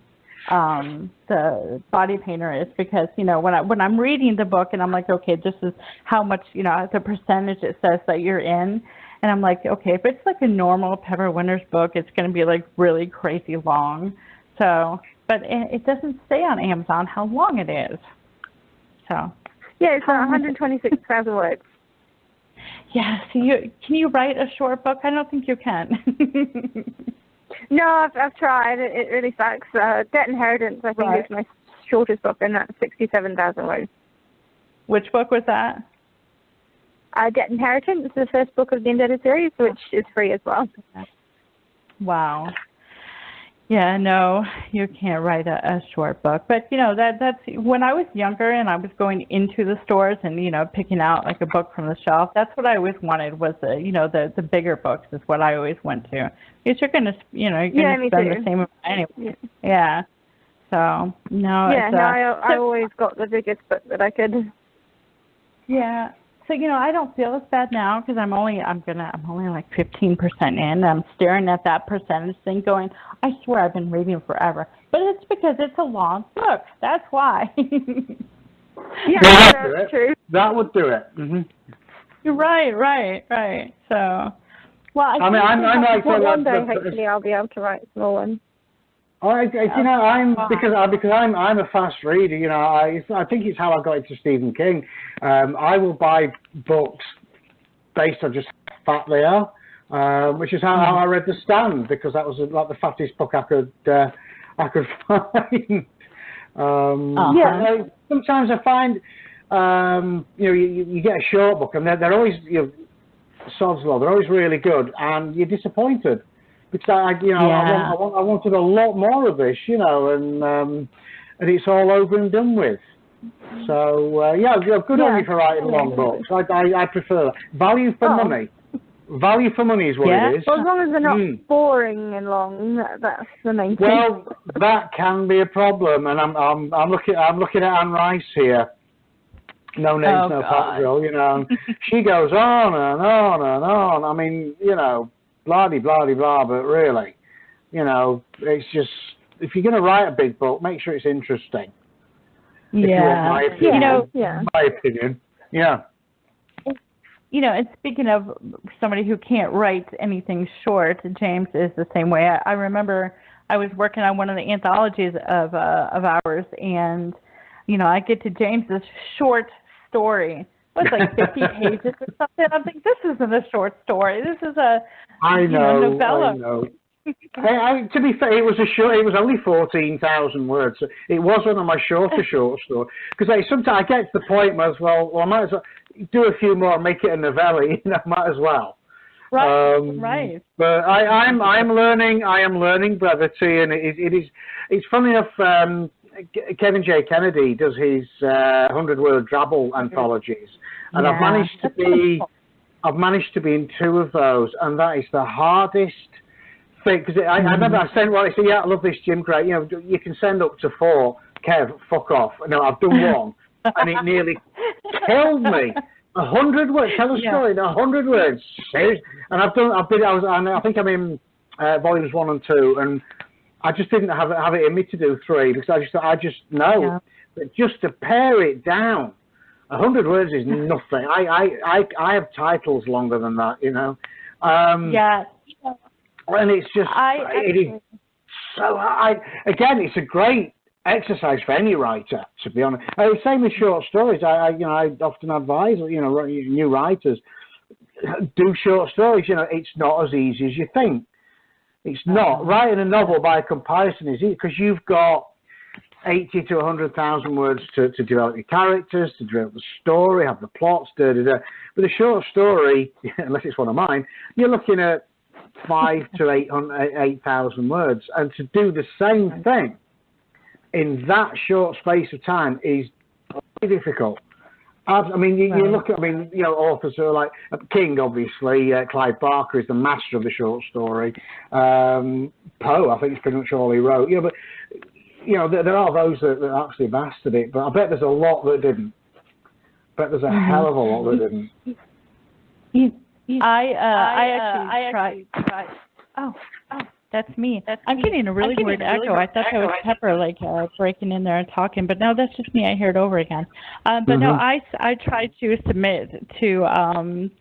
the body painter is, because when I'm reading the book and I'm like, okay, this is how much the percentage it says that you're in. And I'm like, okay, if it's like a normal Pepper Winters book, it's going to be like really crazy long. So, but it doesn't say on Amazon how long it is. So. Yeah, it's 126,000 words. Yeah, so can you write a short book? I don't think you can. No, I've tried. It really sucks. Debt Inheritance, I think, is my shortest book, and that's 67,000 words. Which book was that? Debt Inheritance is the first book of the Indebted series, which is free as well. Wow. Yeah, no, you can't write a short book. But, that's when I was younger and I was going into the stores and, picking out like a book from the shelf, that's what I always wanted, was the bigger books is what I always went to. Because you're going to, spend the same amount anyway. Yeah. So, no. Yeah, I always got the biggest book that I could. Yeah. So, I don't feel as bad now, because I'm only like 15% in. I'm staring at that percentage thing going, I swear I've been reading forever. But it's because it's a long book. That's why. Yeah, that's true. That would do it. Mm-hmm. Right. So, well, I'm like, one day, hopefully, I'll be able to write a small one. I'm a fast reader. I think it's how I got into Stephen King. I will buy books based on just how fat they are, which is how I read The Stand, because that was like the fattest book I could find. Sometimes I find you get a short book and they're always sods law. They're always really good, and you're disappointed. Because I wanted a lot more of this, and it's all over and done with. So good on you for writing long books. I prefer that. Value for money. Value for money is what it is. Well, as long as they're not boring and long, that's the main thing. Well, that can be a problem, and I'm looking at Anne Rice here. No names, no patrol, you know. She goes on and on and on. I mean, you know, blah-de-blah-de-blah, but really, you know, it's just, if you're going to write a big book, make sure it's interesting. Yeah. My opinion, you know, my opinion. Yeah. You know, and speaking of somebody who can't write anything short, James is the same way. I remember I was working on one of the anthologies of ours, and, you know, I get to James's short story. It was like 50 pages or something. I'm thinking, this isn't a short story. This is a novella. I know. To be fair, it was only 14,000 words. It was one of my shorter short stories. Because sometimes I get to the point where I might as well do a few more and make it a novella. You know, might as well. Right, right. But I am learning brevity, and it's funny enough. Kevin J. Kennedy does his 100-word drabble anthologies, and I've managed to be in 2 of those, and that is the hardest thing. Because I remember I sent one. I said, "Yeah, I love this, Jim. Great. You know, you can send up to 4. Kev, fuck off." No, I've done 1, and it nearly killed me. 100 words. Tell a story in 100 words. Seriously. And I think I'm in volumes 1 and 2, and I just didn't have it in me to do 3 because I just know that just to pare it down, 100 words is nothing. I have titles longer than that, you know. And it's just it is so. Again, it's a great exercise for any writer, to be honest. Same with short stories. I often advise new writers do short stories. You know, it's not as easy as you think. It's not. Writing a novel by comparison is easy because you've got 80 to 100,000 words to develop your characters, to develop the story, have the plots, da-da-da. With a short story, unless it's one of mine, you're looking at 5 to 8,000 words. And to do the same thing in that short space of time is very difficult. I mean, you look at, authors who are like King, obviously. Clive Barker is the master of the short story. Poe, I think, is pretty much all he wrote. You know, but there are those that actually mastered it. But I bet there's a lot that didn't. I bet there's a hell of a lot that didn't. I actually tried. Oh, that's me. I'm getting a really weird echo. I thought that was Pepper breaking in there and talking, but no, that's just me. I hear it over again. But no, I tried to submit to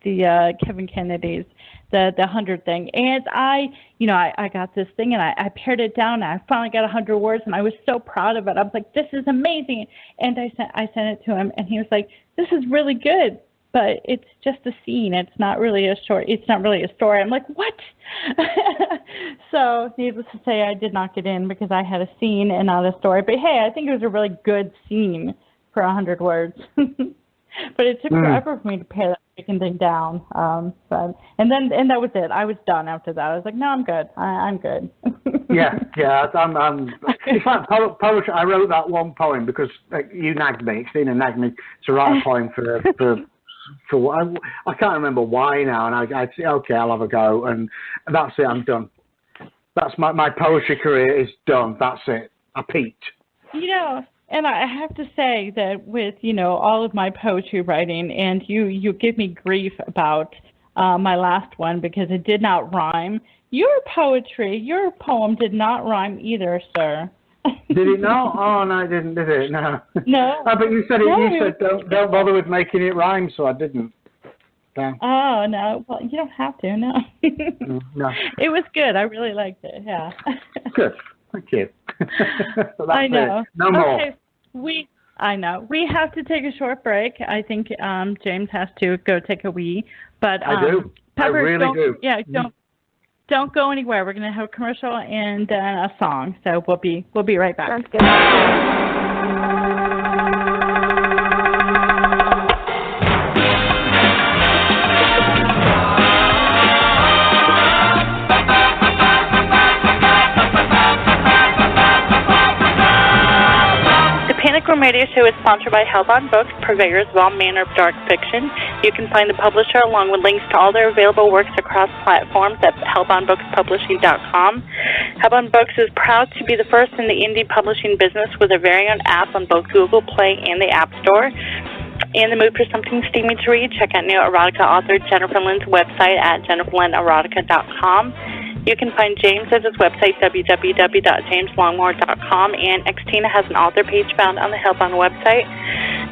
the Kevin Kennedy's the 100 thing, and I got this thing and I pared it down. And I finally got 100 words, and I was so proud of it. I was like, this is amazing. And I sent it to him, and he was like, this is really good, but it's just a scene. It's not really a story. It's not really a story. I'm like, what? So needless to say, I did not get in because I had a scene and not a story. But hey, I think it was a really good scene for 100 words. But it took forever for me to pare that freaking thing down. And that was it. I was done after that. I was like, no, I'm good. I'm good. yeah. In fact, poetry. I wrote that one poem because you nagged me. Xtina nagged me to write a poem for what I can't remember why now, and I'd say, okay, I'll have a go, and that's it. I'm done. That's my poetry career is done. That's it. I peaked. And I have to say that with all of my poetry writing, and you give me grief about my last one because it did not rhyme. Your poem did not rhyme either, sir. Did it not? Oh no, it didn't. Did it? No. No. But you said it. No, you said don't bother with making it rhyme, so I didn't. Yeah. Oh no. Well, you don't have to. No. No. It was good. I really liked it. Yeah. Good. Thank you. So I know. It. No more. Okay. I know. We have to take a short break. I think James has to go take a wee. But I do. Pepper, I really do. Yeah. Don't go anywhere. We're going to have a commercial and a song. So we'll be right back. Sounds good. Radio Show is sponsored by Hellbound Books, purveyors of all manner of dark fiction. You can find the publisher along with links to all their available works across platforms at hellboundbookspublishing.com. Hellbound Books is proud to be the first in the indie publishing business with a very own app on both Google Play and the App Store. In the mood for something steamy to read, check out new erotica author Jennifer Lynn's website at jenniferlynnerotica.com. You can find James at his website, www.jameslongmore.com, and Xtina has an author page found on the Hellbound website.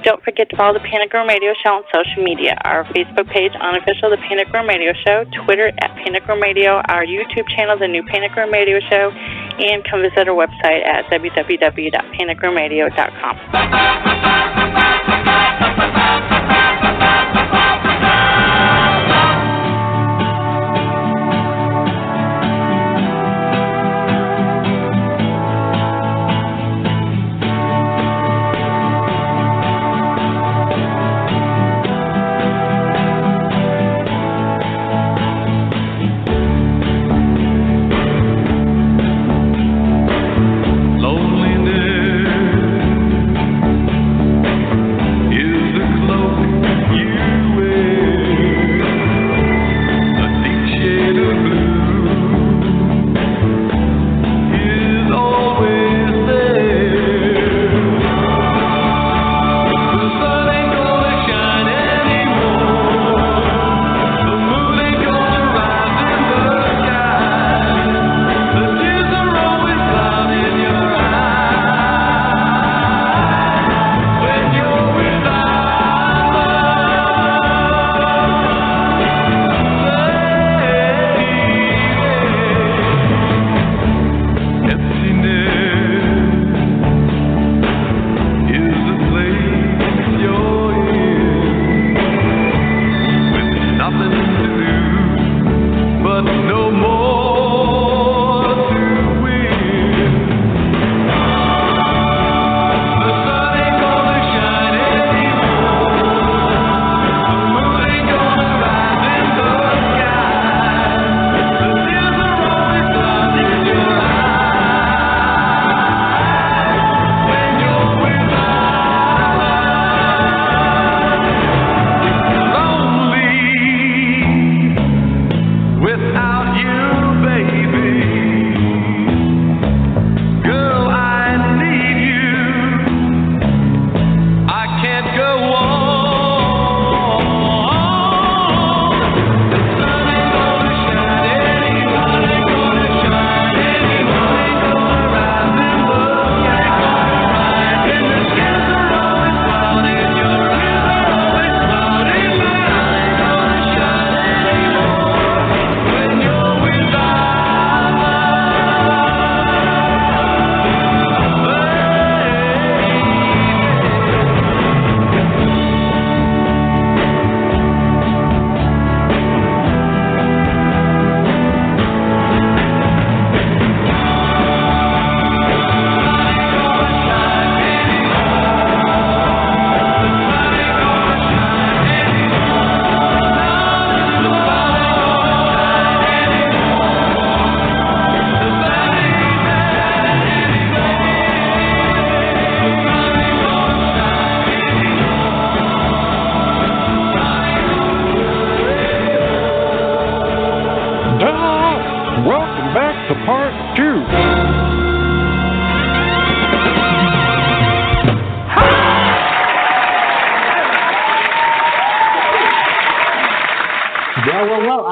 Don't forget to follow the Panic Room Radio Show on social media. Our Facebook page, Unofficial The Panic Room Radio Show, Twitter at Panic Room Radio, our YouTube channel, The New Panic Room Radio Show, and come visit our website at www.panicroomradio.com.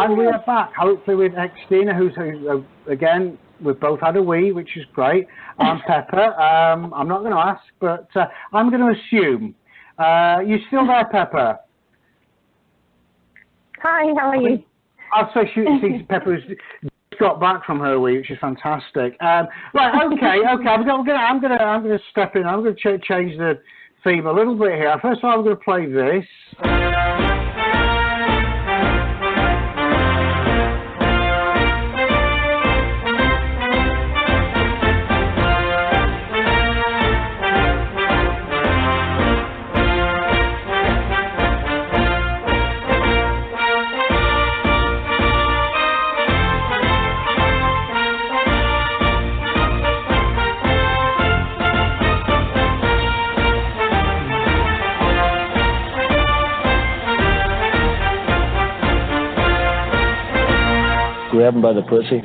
And we are back, hopefully with Xtina, who's again, we've both had a wee, which is great. I'm Pepper. I'm not going to ask, but I'm going to assume. You still there, Pepper? Hi, how are you? I'll say Pepper's got back from her wee, which is fantastic. Right, okay. I'm going to step in. I'm going to change the theme a little bit here. First of all, I'm going to play this. grab him by the pussy.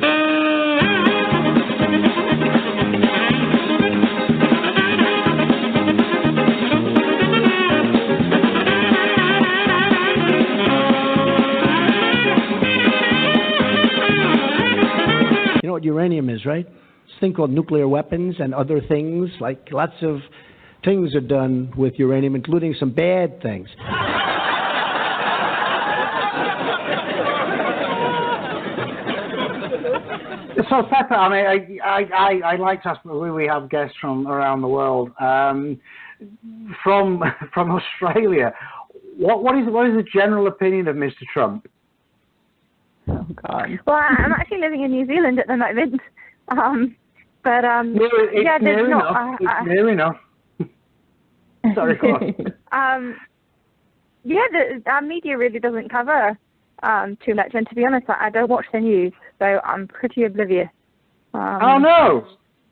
You know what uranium is, right? This thing called nuclear weapons and other things. Like lots of things are done with uranium, including some bad things. So, Pepper, I mean, I like to ask, we have guests from around the world. From Australia, what is the general opinion of Mr. Trump? Oh, God. Well, I'm actually living in New Zealand at the moment. It's near enough. Sorry, go on. Our media really doesn't cover too much, and to be honest, I don't watch the news, so I'm pretty oblivious. Oh no!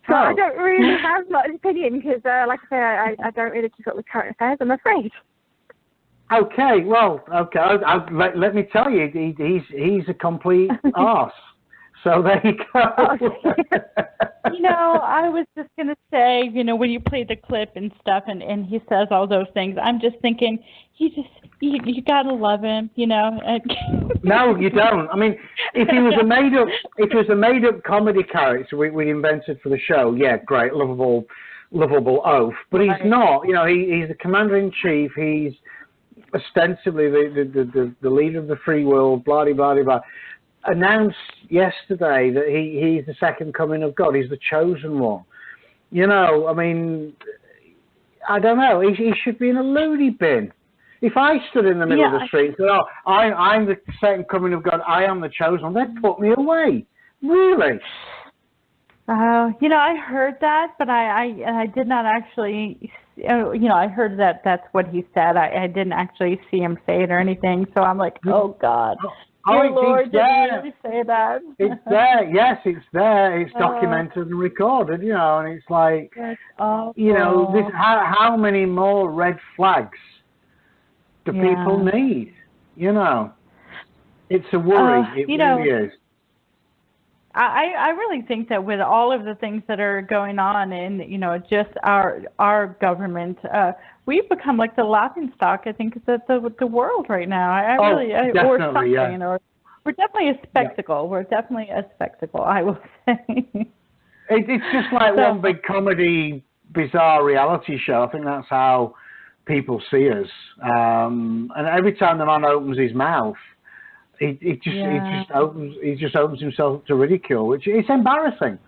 So I don't really have much opinion because, like I say, I don't really keep up with current affairs, I'm afraid. Okay, well, okay. Let me tell you, he's a complete arse. So there you go. You know, I was just going to say, you know, when you play the clip and stuff and he says all those things, I'm just thinking, you got to love him, you know. No, you don't. I mean, if he was a made up comedy character we invented for the show, yeah, great, lovable oaf. But he's not. You know, he's the commander-in-chief. He's ostensibly the leader of the free world, blah, blah, blah, blah. Announced yesterday that he's the second coming of God. He's the chosen one. You know, I mean, I don't know. He should be in a loony bin. If I stood in the middle of the street and said, "Oh, I'm the second coming of God. I am the chosen one," they'd put me away. Really? You know, I heard that, but I did not actually. You know, I heard that that's what he said. I didn't actually see him say it or anything. So I'm like, oh God. Dear Lord, did he really say that? It's there. Yes, it's there. It's documented and recorded, you know, and it's like, you know, how many more red flags do people need? You know, it's a worry. It really is. I really think that with all of the things that are going on in, you know, just our government, we've become like the laughingstock, I think, of the world right now. Or something, or we're definitely a spectacle. We're definitely a spectacle, I will say. It's just like one big comedy, bizarre reality show. I think that's how people see us. And every time the man opens his mouth, he just opens himself to ridicule, which it's embarrassing.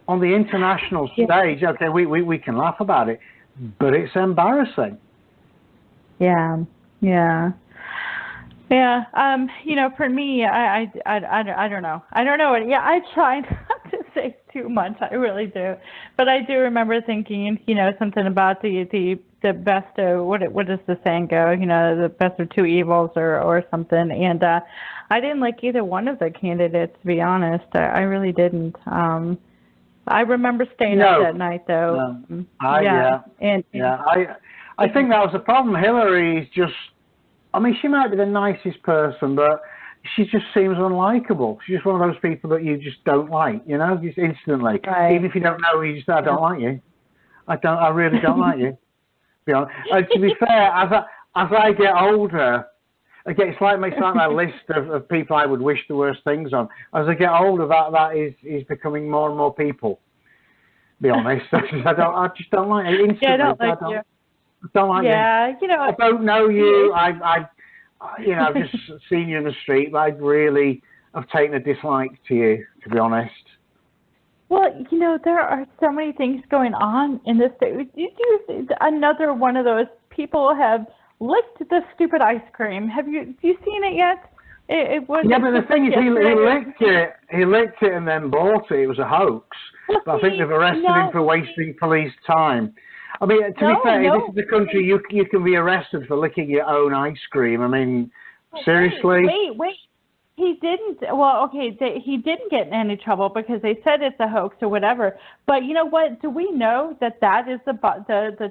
On the international stage, okay, we can laugh about it, but it's embarrassing. Yeah. You know, for me, I don't know. Yeah, I try not to say too much. I really do, but I do remember thinking, you know, something about the best of what does the saying go? You know, the best of two evils or something. And I didn't like either one of the candidates, to be honest. I really didn't. I remember staying up that night, though. No. I think that was the problem. Hillary's just. I mean, she might be the nicest person, but she just seems unlikable. She's just one of those people that you just don't like, you know, just instantly. Right. Even if you don't know, you just I don't like you. I really don't like you. To be fair, as I get older, it's like my list of people I would wish the worst things on. As I get older, that is becoming more and more people. To be honest, I just don't like it instantly. Yeah, I don't like you. Don't like you. You know, I don't know you. I've just seen you in the street, but I really have taken a dislike to you, to be honest. Well, you know, there are so many things going on in this state. Another one of those people have licked the stupid ice cream. Have you seen it yet? It was. Yeah, but the thing is, he licked it and then bought it. It was a hoax. But I think they've arrested him for wasting police time. I mean, to be fair, this is the country you can be arrested for licking your own ice cream. I mean, seriously? Wait. He didn't. Well, okay, he didn't get in any trouble because they said it's a hoax or whatever. But you know what? Do we know that is the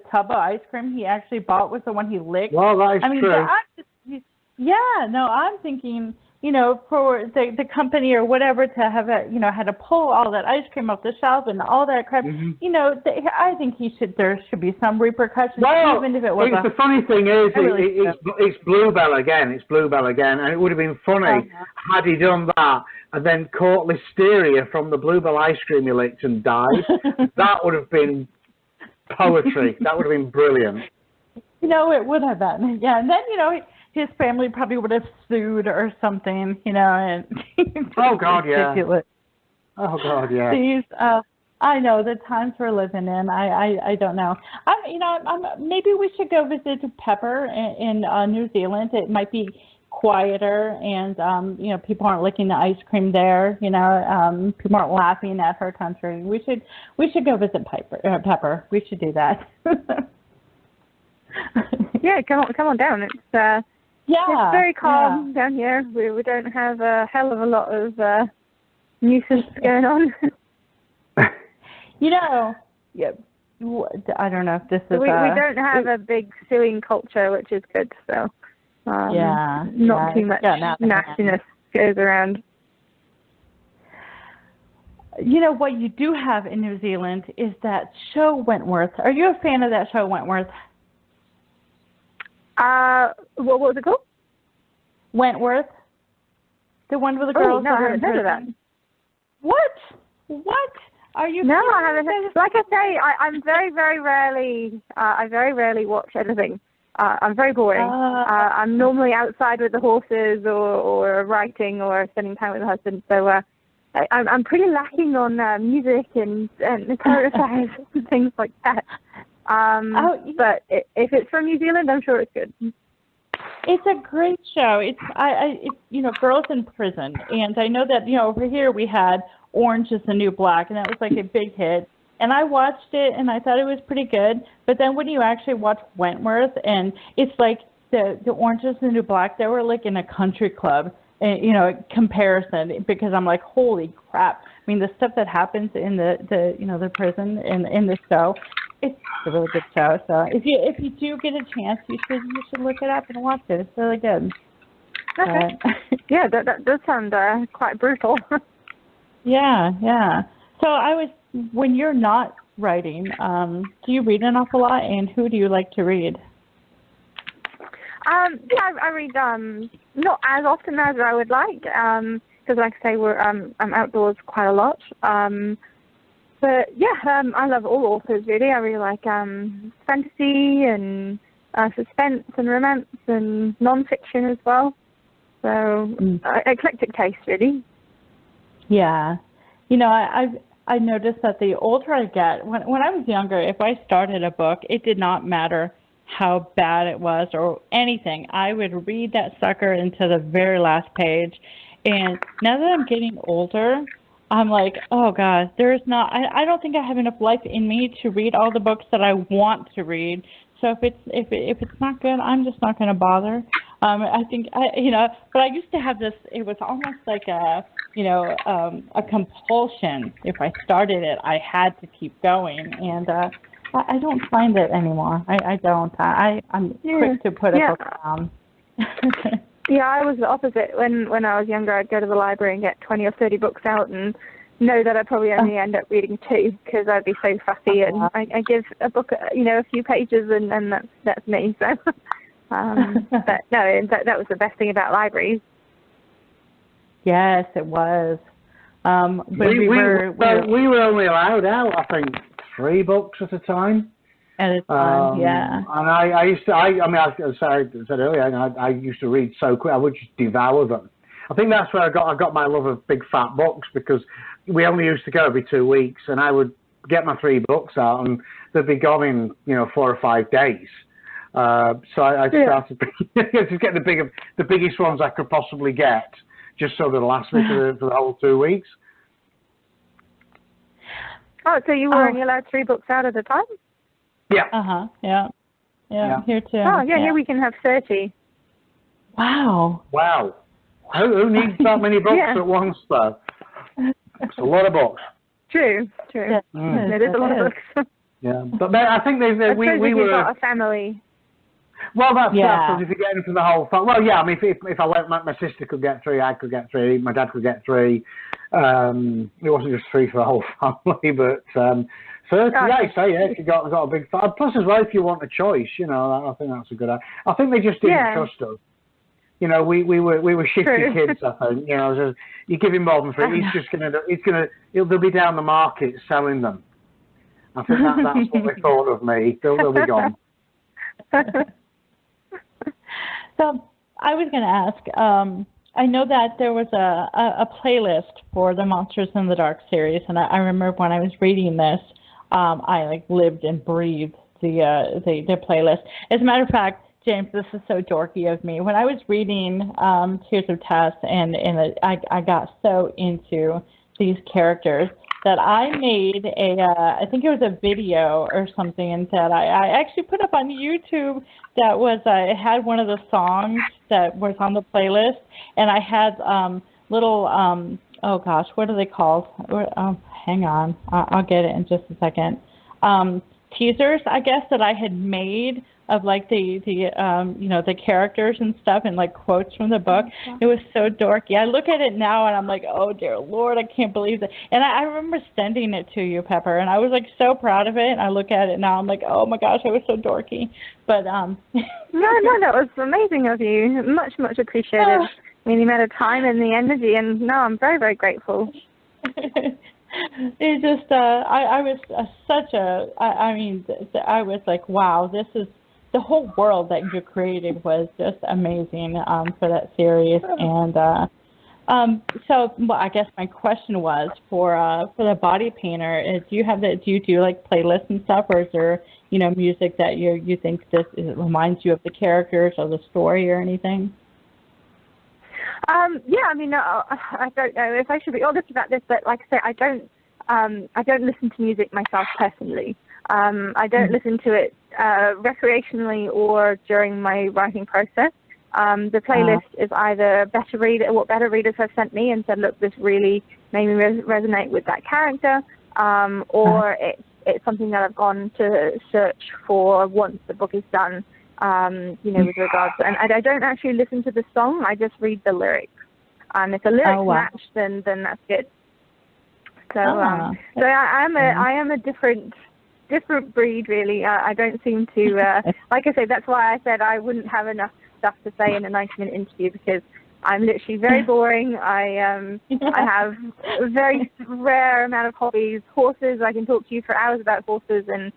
tub of ice cream he actually bought was the one he licked? Well, that is true. I'm thinking for the company or whatever to have had to pull all that ice cream off the shelf and all that crap. I think there should be some repercussions, even if it was. The funny thing is, it's Bluebell again. It's Bluebell again, and it would have been funny had he done that and then caught listeria from the Bluebell ice cream he licked and died. That would have been poetry. That would have been brilliant. It would have been. Yeah, and then his family probably would have sued or something, and oh God, ridiculous. Yeah. Oh God, yeah. These, I know the times we're living in. I don't know. Maybe we should go visit Pepper in New Zealand. It might be quieter, and people aren't licking the ice cream there. People aren't laughing at her country. We should go visit Pepper. We should do that. Yeah, come on down. It's very calm down here. We don't have a hell of a lot of nuisance going on. I don't know if this is. We don't have a big suing culture, which is good. So not too much nastiness goes around. What you do have in New Zealand is that show Wentworth. Are you a fan of that show Wentworth? What was it called? Wentworth. The one with the girls. No, I haven't heard of that. What? Are you? No, I haven't. Like I say, I'm very rarely. I very rarely watch anything. I'm very boring. I'm normally outside with the horses, or writing, or spending time with the husband. So I'm pretty lacking on music and current affairs and things like that. But if it's from New Zealand, I'm sure it's good. It's a great show. It's girls in prison, and I know that over here we had Orange is the New Black, and that was like a big hit. And I watched it, and I thought it was pretty good. But then when you actually watch Wentworth, and it's like the Orange is the New Black, they were like in a country club, comparison, because I'm like, holy crap! I mean, the stuff that happens in the prison in the show. It's a really good show. So if you do get a chance, you should look it up and watch it. It's really good. Okay. Yeah, that does sound quite brutal. Yeah. So when you're not writing, do you read an awful lot, and who do you like to read? I read not as often as I would like, because like I say, I'm outdoors quite a lot. But I love all authors really. I really like fantasy and suspense and romance and non-fiction as well. So eclectic taste really. Yeah, I noticed that the older I get, when I was younger, if I started a book, it did not matter how bad it was or anything. I would read that sucker into the very last page. And now that I'm getting older, I'm like, oh God, I don't think I have enough life in me to read all the books that I want to read. So if it's not good, I'm just not going to bother. I think but I used to have this. It was almost like a compulsion. If I started it, I had to keep going, and I don't find it anymore. I don't. I'm quick to put a book down. Yeah, I was the opposite. When I was younger, I'd go to the library and get 20 or 30 books out and know that I'd probably only end up reading 2 because I'd be so fussy. And I give a book, a few pages, and that's me. So, but no, that was the best thing about libraries. Yes, it was. We were only allowed out, I think, 3 books at a time. At a time, yeah. And I used to, I said earlier, I used to read so quick, I would just devour them. I think that's where I got my love of big fat books, because we only used to go every 2 weeks, and I would get my 3 books out, and they'd be gone in 4 or 5 days. So I started to get the biggest ones I could possibly get, just so they'd last me for the whole 2 weeks. Oh, so you were only allowed 3 books out at a time? Yeah. Yeah. Here too. Oh, yeah. Here we can have 30. Wow. Who needs that many books at once, though? It's a lot of books. True. Yeah. It is a lot of books. Yeah, but I think we were got a family. Well, that's if you get in for the whole family. Well, yeah, I mean, if I went, my sister could get 3, I could get 3, my dad could get 3. It wasn't just 3 for the whole family, but 30, if you got a big family. Plus, as well, if you want a choice, you know, I think that's a good idea. I think they just didn't trust us. You know, we were shifty kids. I think, you know, so you give him more than 3, he'll be down the market selling them. I think that's what they thought of me. They'll be gone. So I was going to ask, I know that there was a playlist for the Monsters in the Dark series, and I remember when I was reading this, I lived and breathed the playlist. As a matter of fact, James, this is so dorky of me. When I was reading Tears of Tess, and I got so into these characters that I made I think it was a video or something that I actually put up on YouTube that was, it had one of the songs that was on the playlist, and I had little, oh gosh, what are they called? Hang on, I'll get it in just a second. Teasers, I guess, that I had made of the characters and stuff, and quotes from the book. It was so dorky. I look at it now and I'm like, oh dear Lord, I can't believe that. And I remember sending it to you, Pepper, and I was so proud of it. And I look at it now, I'm like, oh my gosh, I was so dorky. But no, that was amazing of you. Much appreciated. I mean, the amount of time and the energy, and no, I'm very, very grateful. It just, I was I was like, wow, this is, the whole world that you created was just amazing for that series. And so I guess my question was for the body painter, do you do playlists and stuff, or is there music that you think it reminds you of the characters or the story or anything? Yeah, I mean, I don't know if I should be honest about this, but like I say, I don't listen to music myself personally. I don't listen to it recreationally or during my writing process. The playlist is either what better readers have sent me and said, look, this really made me resonate with that character, or it's something that I've gone to search for once the book is done. With regards to, and I don't actually listen to the song, I just read the lyrics. If the lyrics match, then that's good. So, so I am a different breed, really. I don't seem to, like I say, that's why I said I wouldn't have enough stuff to say in a 90-minute interview, because I'm literally very boring. I have a very rare amount of hobbies. Horses, I can talk to you for hours about horses and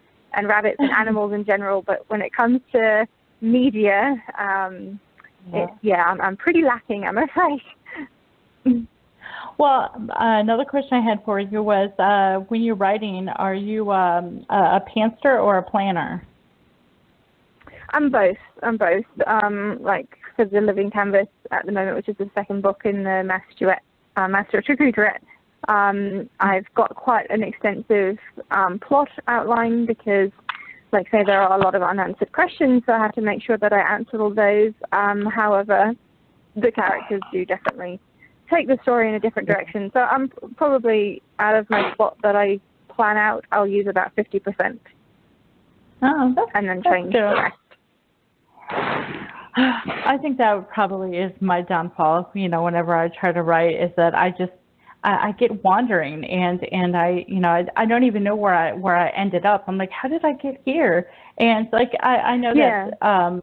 rabbits and animals in general, but when it comes to media, I'm pretty lacking, I'm afraid. Well, another question I had for you was, when you're writing, are you a pantser or a planner? I'm both. For the Living Canvas at the moment, which is the second book in the Master of Trickery Duet, I've got quite an extensive plot outlined, because, like say, there are a lot of unanswered questions, so I have to make sure that I answer all those. However, the characters do definitely take the story in a different direction. So I'm probably, out of my plot that I plan out, I'll use about 50%. And then change the rest. I think that probably is my downfall, whenever I try to write, is that I get wandering, and I don't even know where I ended up. I'm like, how did I get here? And I know that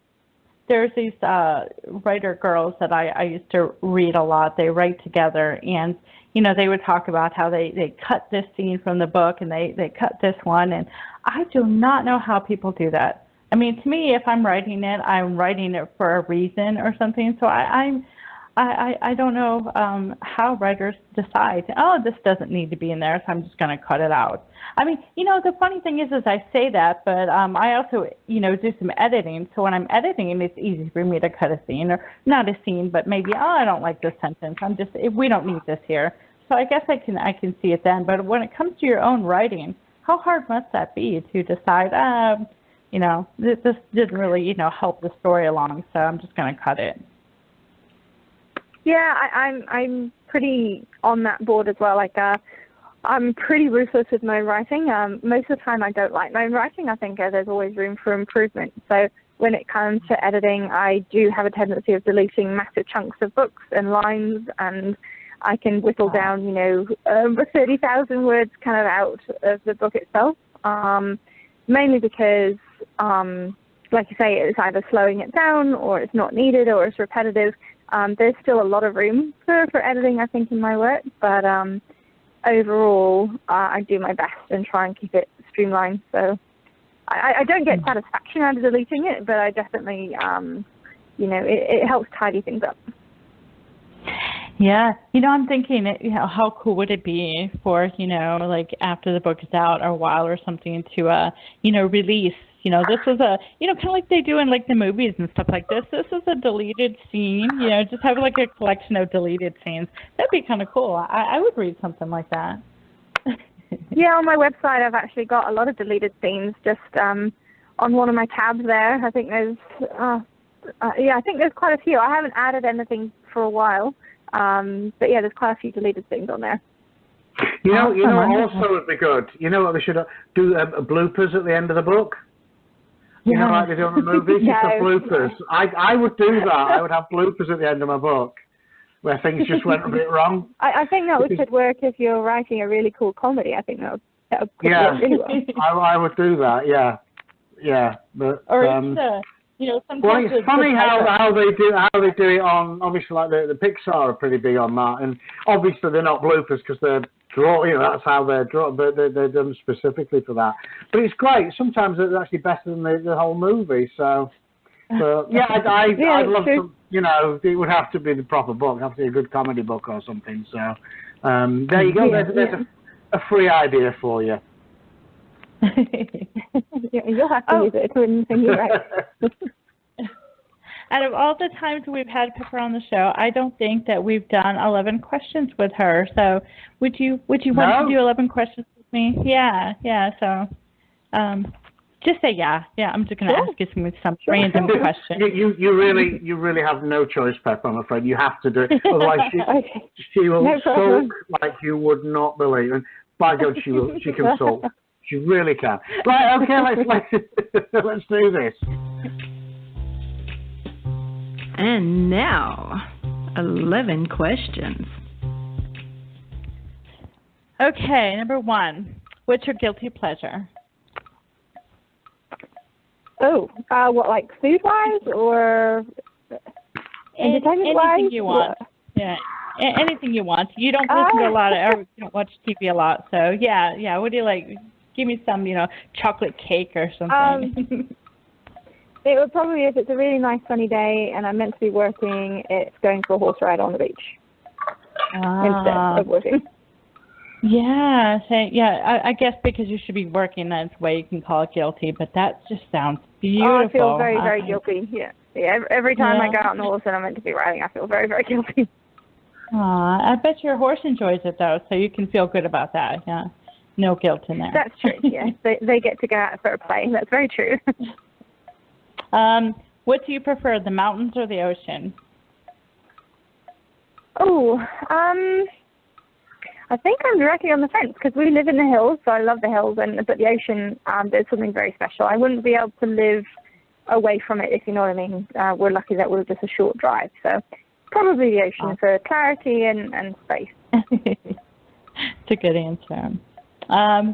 there's these writer girls that I used to read a lot. They write together, and they would talk about how they cut this scene from the book, and they cut this one, and I do not know how people do that. I mean, to me, if I'm writing it for a reason or something. So I don't know how writers decide, oh, this doesn't need to be in there, so I'm just going to cut it out. I mean, the funny thing is I say that, but I also, do some editing. So when I'm editing, it's easy for me to cut a scene, or not a scene, but maybe, I don't like this sentence. We don't need this here. So I guess I can see it then. But when it comes to your own writing, how hard must that be to decide, this didn't really, help the story along, so I'm just going to cut it. Yeah, I'm pretty on that board as well. I'm pretty ruthless with my writing. Most of the time, I don't like my own writing. I think there's always room for improvement. So when it comes to editing, I do have a tendency of deleting massive chunks of books and lines, and I can whittle down, 30,000 words kind of out of the book itself, mainly because, like you say, it's either slowing it down or it's not needed or it's repetitive. There's still a lot of room for editing, I think, in my work, but overall, I do my best and try and keep it streamlined. So I don't get satisfaction out of deleting it, but I definitely, it helps tidy things up. Yeah. I'm thinking, how cool would it be for, like after the book is out or a while or something to, release, this is a, kind of like they do in like the movies and stuff like this. This is a deleted scene, just have like a collection of deleted scenes. That'd be kind of cool. I would read something like that. Yeah, on my website, I've actually got a lot of deleted scenes just on one of my tabs there. I think there's, I think there's quite a few. I haven't added anything for a while. But yeah, there's quite a few deleted things on there. Also would be good. You know what they should do? Bloopers at the end of the book. You know, like they do in the movies. Just have bloopers. I would do that. I would have bloopers at the end of my book where things just went a bit wrong. I think that could work if you're writing a really cool comedy. I think that would work really well. I would do that. Yeah. But sometimes well, it's funny how they do it on, obviously, like the Pixar are pretty big on that, and obviously they're not bloopers because they're that's how they're drawn, but they're done specifically for that. But it's great. Sometimes it's actually better than the whole movie. So yeah, I'd love to. It would have to be the proper book. It would have to be a good comedy book or something. So there you go. There's a free idea for you. You'll have to use it when you write. Out of all the times we've had Pepper on the show, I don't think that we've done 11 questions with her. So would you want to do 11 questions with me? Yeah. So just say yeah. I'm just going to ask you some random questions. You really have no choice, Pepper. I'm afraid you have to do it. Otherwise, she will sulk like you would not believe. And by God, she can sulk. She really can. Right, okay, let's do this. And now, 11 questions. Okay, number 1. What's your guilty pleasure? Oh, what, like food-wise or entertainment-wise? Anything you want. Yeah, anything you want. You don't listen to a lot of, you don't watch TV a lot, so yeah. What do you like? Give me some, chocolate cake or something. It would probably, if it's a really nice sunny day and I'm meant to be working, it's going for a horse ride on the beach instead of working. Yeah, I guess because you should be working, that's why you can call it guilty, but that just sounds beautiful. Oh, I feel very, very guilty, yeah. Every time I go out on the horse and I'm meant to be riding, I feel very, very guilty. I bet your horse enjoys it, though, so you can feel good about that, yeah. No guilt in there. That's true, yes. They get to go out for a play. That's very true. What do you prefer, the mountains or the ocean? Oh, I think I'm directly on the fence because we live in the hills, so I love the hills, but the ocean, there's something very special. I wouldn't be able to live away from it, if you know what I mean. We're lucky that we're just a short drive, so probably the ocean for clarity and space. It's a good answer.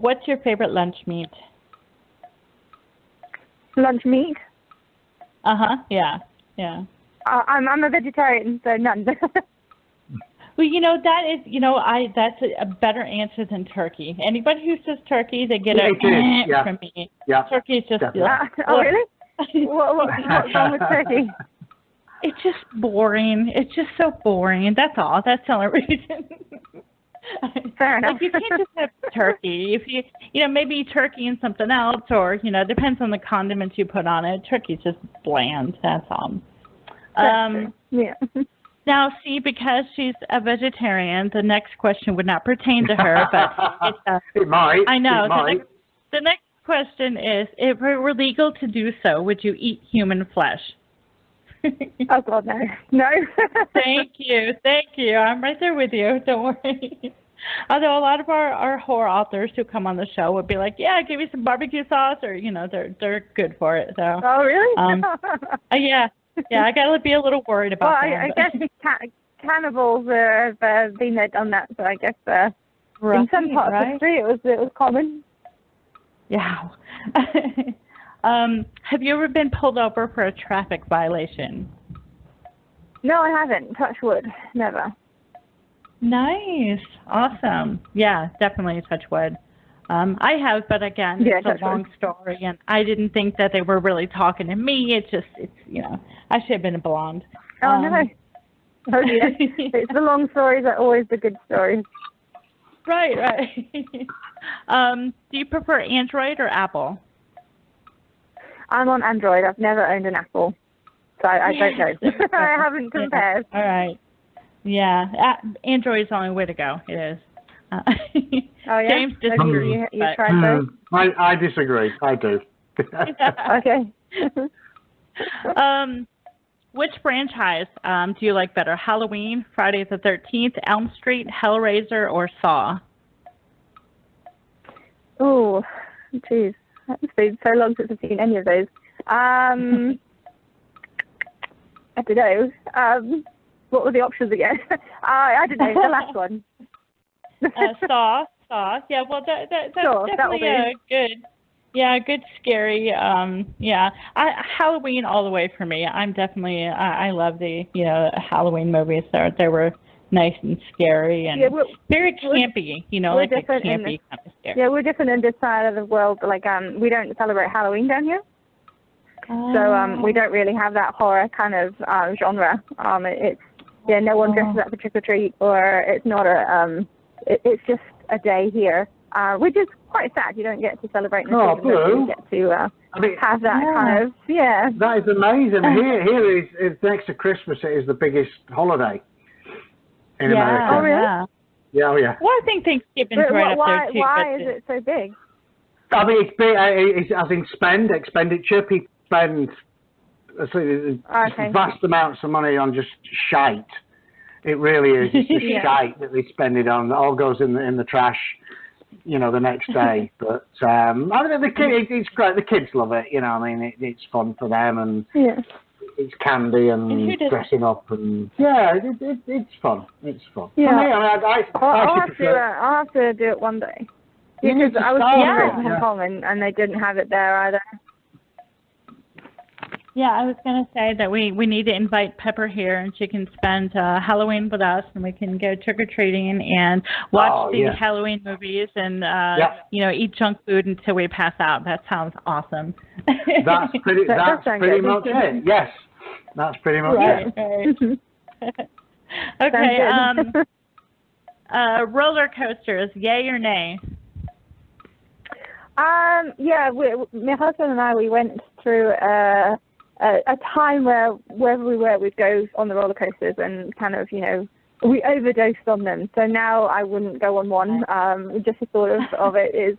What's your favorite lunch meat? Lunch meat? Yeah. I'm a vegetarian, so none. Well, that is, that's a better answer than turkey. Anybody who says turkey, they get from me. Yeah. Turkey is just... Oh, really? What's wrong with turkey? It's just boring. It's just so boring. That's all. That's the only reason. Fair enough. Like, you can't just have turkey. If you, maybe turkey and something else, or, depends on the condiments you put on it. Turkey's just bland. That's all. Yeah. Now, see, because she's a vegetarian, the next question would not pertain to her, but it's it might. I know. It might. The next question is, if it were legal to do so, would you eat human flesh? Oh, God, no. No. Thank you. I'm right there with you. Don't worry. Although a lot of our horror authors who come on the show would be like, yeah, give me some barbecue sauce, or, you know, they're good for it. So. Oh, really? Yeah, I got to be a little worried about that. Well, I guess cannibals have been there, done that, so I guess in some parts of history it was common. Yeah. Have you ever been pulled over for a traffic violation? No, I haven't. Touch wood. Never. Nice. Awesome. Yeah, definitely touch wood. I have, but again, it's a long story, and I didn't think that they were really talking to me. It's you know, I should have been a blonde. Oh, no. Oh, yeah. It's the long stories are always the good stories. Right. Do you prefer Android or Apple? I'm on Android. I've never owned an Apple, so I don't know. I haven't compared. All right. Yeah, Android is the only way to go. It is. Oh, yeah? James disagrees. You tried those? I disagree. I do. Okay. Which franchise do you like better? Halloween, Friday the 13th, Elm Street, Hellraiser, or Saw? Oh, jeez. It's been so long since I've seen any of those. I don't know. What were the options again? I don't know. The last one. Saw. Yeah, well, that's definitely a good. Yeah, good scary. Yeah, Halloween all the way for me. I'm definitely. I love the Halloween movies. They were nice and scary and very campy. Like a campy kind of scary. Yeah, we're different in this side of the world. Like we don't celebrate Halloween down here. So we don't really have that horror kind of genre. It's no one dresses up for trick or treat, or it's not a. It's just a day here, which is quite sad. You don't get to celebrate. You get to have that kind of That is amazing. Here is next to Christmas. It is the biggest holiday in America. Oh really? Yeah. Well, I think Thanksgiving's right up there too. Why is it so big? I mean, it's big. It's, I think expenditure. People spend vast amounts of money on just shite. It really is. It's just shite that they spend it on. It all goes in the trash, the next day. But I mean, it's great. The kids love it. I mean, it's fun for them, and it's candy and dressing up, and it's fun. It's fun. Yeah. I'll have to do it one day. Because I was in Hong Kong and they didn't have it there either. Yeah, I was going to say that we need to invite Pepper here, and she can spend Halloween with us, and we can go trick-or-treating and watch the Halloween movies and, eat junk food until we pass out. That sounds awesome. That's pretty much it. Yes, that's pretty much it. Okay, roller coasters, yay or nay? My husband and I, we went through a time where wherever we were, we'd go on the roller coasters and kind of, we overdosed on them. So now I wouldn't go on one. Just the thought of it is,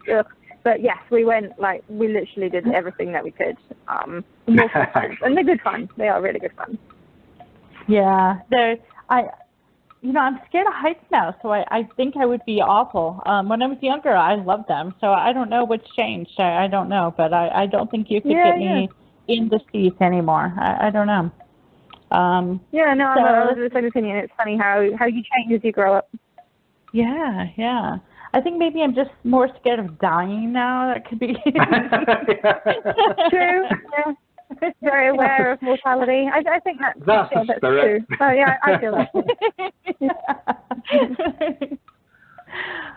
but yes, we went, we literally did everything that we could. And they're good fun. They are really good fun. Yeah, I'm scared of heights now, so I think I would be awful. When I was younger, I loved them, so I don't know what's changed. I don't know, but I don't think you could get me in the seats anymore. I don't know. I'm of the same opinion. It's funny how you change as you grow up. Yeah. I think maybe I'm just more scared of dying now. That could be true. Yeah. Very aware of mortality. I think that's true. Oh yeah, I feel that.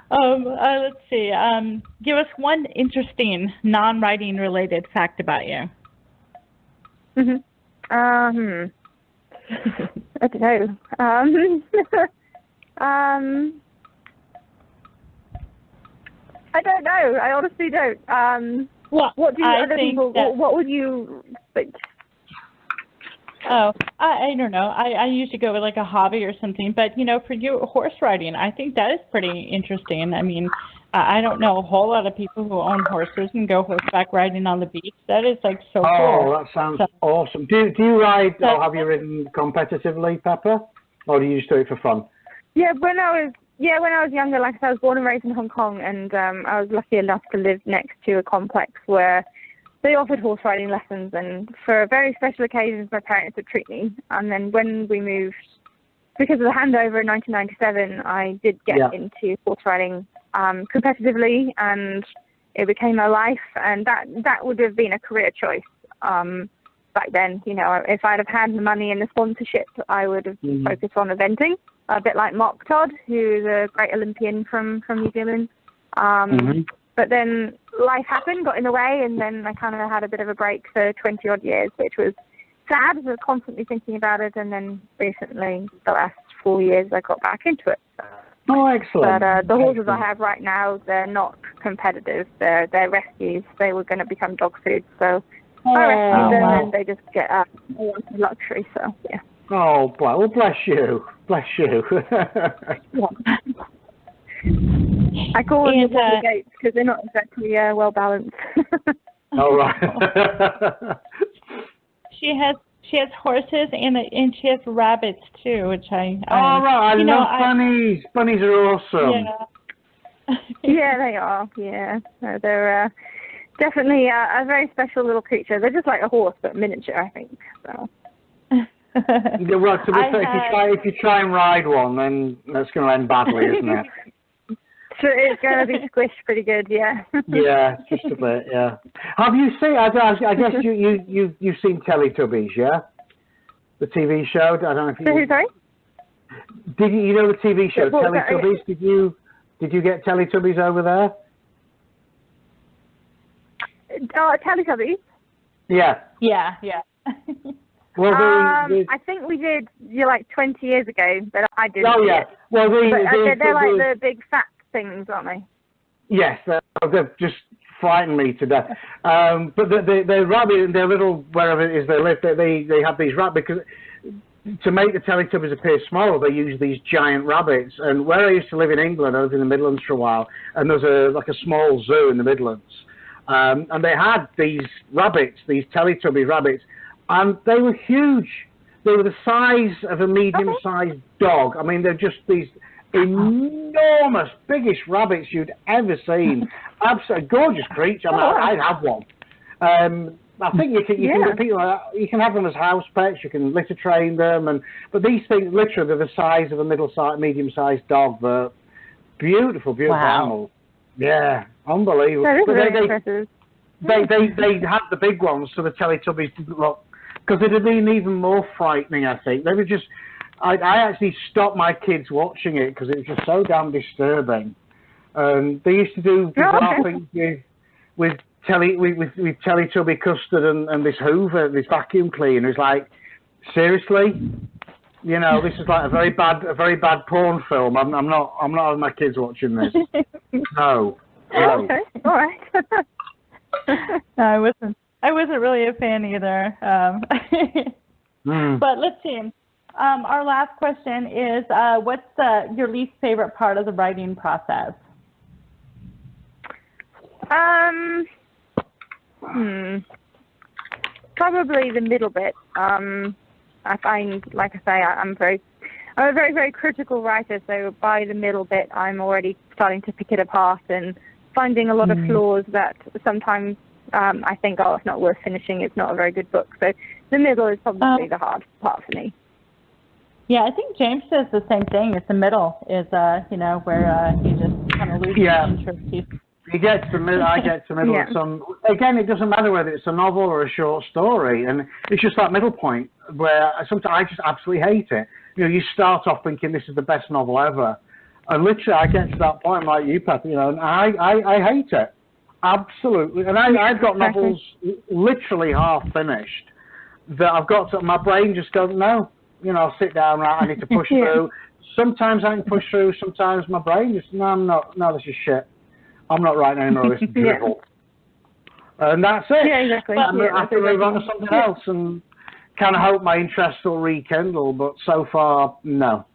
Let's see. Give us one interesting non-writing related fact about you. I don't know. I don't know. I honestly don't. What do other people? What would you think? Oh, I don't know. I usually go with like a hobby or something. But for you, horse riding, I think that is pretty interesting. I mean, I don't know a whole lot of people who own horses and go horseback riding on the beach. That is so cool. Oh, that sounds awesome. Do you ride or have you ridden competitively, Pepper? Or do you just do it for fun? Yeah, when I Yeah, when I was younger, like I said, I was born and raised in Hong Kong, and I was lucky enough to live next to a complex where they offered horse riding lessons, and for very special occasions, my parents would treat me. And then when we moved, because of the handover in 1997, I did get into horse riding competitively, and it became my life, and that would have been a career choice back then. You know, if I'd have had the money and the sponsorship, I would have focused on eventing, a bit like Mark Todd, who's a great Olympian from New Zealand. But then life happened, got in the way, and then I kind of had a bit of a break for 20-odd years, which was sad. I was constantly thinking about it, and then recently, the last 4 years, I got back into it. Oh, excellent. But the horses I have right now, they're not competitive. They're rescues. They were going to become dog food, so I rescued them, and they just get a luxury, so, yeah. Oh, well, bless you. Bless you. I call them the gates because they're not exactly well balanced. All right. She has horses and she has rabbits too, which I I love bunnies. Bunnies are awesome. Yeah. Yeah, they are. Yeah, they're definitely a very special little creature. They're just like a horse, but miniature, I think. So. Yeah, well, if you try and ride one, then that's going to end badly, isn't it? So it's going to be squished pretty good, yeah. Yeah, just a bit, yeah. Have you seen? I guess you've seen Teletubbies, yeah? The TV show. I don't know if you. Sorry. Did you know the TV show Teletubbies? Did you get Teletubbies over there? Teletubbies. Yeah. Yeah. Well, I think we did like 20 years ago, but I didn't. Oh yeah. Well, they're like the big fat things, aren't they? Yes, they've just frightened me to death. But the rabbit, their little wherever it is they live, they have these rabbits because to make the Teletubbies appear smaller, they use these giant rabbits. And where I used to live in England, I lived in the Midlands for a while, and there's a small zoo in the Midlands, and they had these rabbits, these Teletubby rabbits. And they were huge. They were the size of a medium-sized dog. I mean, they're just these enormous, biggest rabbits you'd ever seen. Absolutely gorgeous creature. I mean, I'd have one. I think you can have them as house pets. You can litter train them, but these things literally they're the size of a medium-sized dog. They're beautiful animals. Yeah, unbelievable. That is really impressive. They had the big ones, so the Teletubbies didn't look, because it'd have been even more frightening, I think. They were just, I actually stopped my kids watching it because it was just so damn disturbing. They used to do bizarre things with Teletubby custard and this Hoover, this vacuum cleaner. It's like, seriously? You know, this is like a very bad porn film. I'm not having my kids watching this. No. Okay, all right. No, I wasn't really a fan either. But let's see. Our last question is, what's your least favorite part of the writing process? Probably the middle bit. I find, like I say, I'm a very, very critical writer. So by the middle bit, I'm already starting to pick it apart and finding a lot of flaws that sometimes I think, it's not worth finishing. It's not a very good book. So the middle is probably the hard part for me. Yeah, I think James says the same thing. It's the middle is, where you just kind of lose interest. He gets the middle. I get the middle. Yeah. Again, it doesn't matter whether it's a novel or a short story, and it's just that middle point where sometimes I just absolutely hate it. You know, you start off thinking this is the best novel ever, and literally I get to that point like you, Pepper, and I hate it. Absolutely. And I've got novels literally half finished that I've got to, my brain just doesn't know. You know, I'll sit down, I need to push through. Sometimes I can push through, sometimes my brain just, this is shit. I'm not writing any more of this drivel. And that's it. Yeah, exactly. I have to move on to something else and kind of hope my interest will rekindle, but so far, no.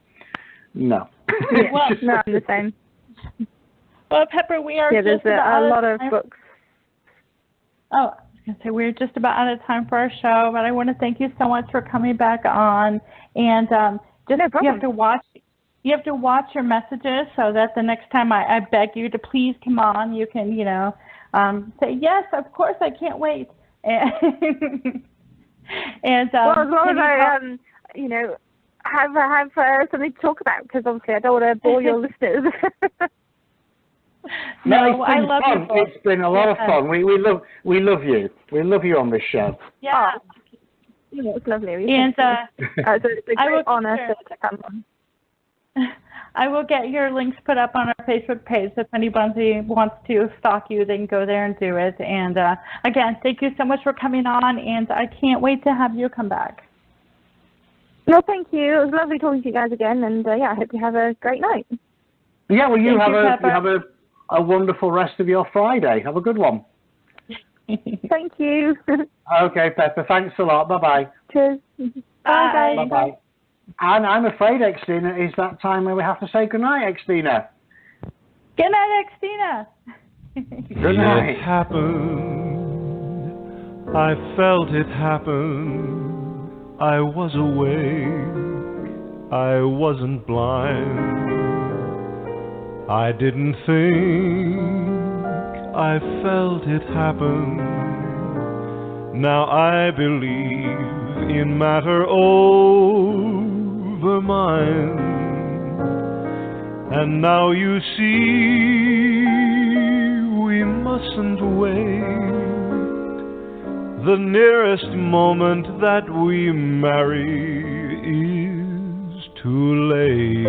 Well, no, I'm the same. Well, Pepper, we are there's a lot of books. Oh, I was going to say we're just about out of time for our show, but I want to thank you so much for coming back on. And no problem. You have to watch you have to watch your messages so that the next time I beg you to please come on, you can, say, yes, of course, I can't wait. And well, as long as I, have something to talk about, because obviously I don't want to bore your listeners. No, I love fun. It's been a lot of fun. We love you. We love you on this show. Yeah. Oh, it's lovely. And so it's a great honor to come on. I will get your links put up on our Facebook page. If anybody wants to stalk you, they can go there and do it. And again, thank you so much for coming on, and I can't wait to have you come back. No, thank you. It was lovely talking to you guys again, and I hope you have a great night. Yeah, well, you have a wonderful rest of your Friday. Have a good one. Thank you. Okay, Pepper. Thanks a lot. Bye-bye. Cheers. Bye. Bye-bye. And I'm afraid, Xtina, is that time where we have to say goodnight, Xtina. Good night, Xtina. Good night. It happened. I felt it happen. I was awake. I wasn't blind. I didn't think. I felt it happen. Now I believe in matter over mind. And now you see we mustn't wait. The nearest moment that we marry is too late.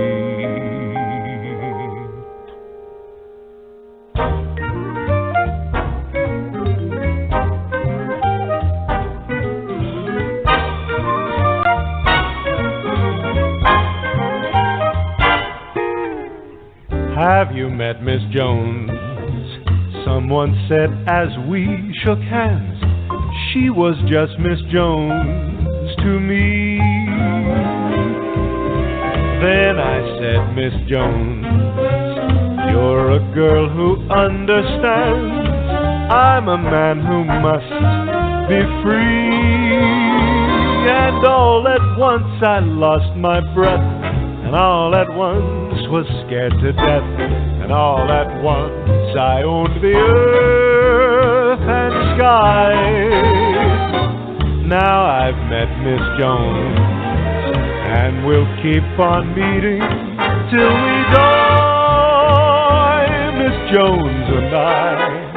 Have you met Miss Jones? Someone said as we shook hands, she was just Miss Jones to me. Then I said, Miss Jones, you're a girl who understands. I'm a man who must be free. And all at once I lost my breath, and all at once was scared to death, and all at once I owned the earth and sky. Now I've met Miss Jones, and we'll keep on meeting till we die, Miss Jones and I.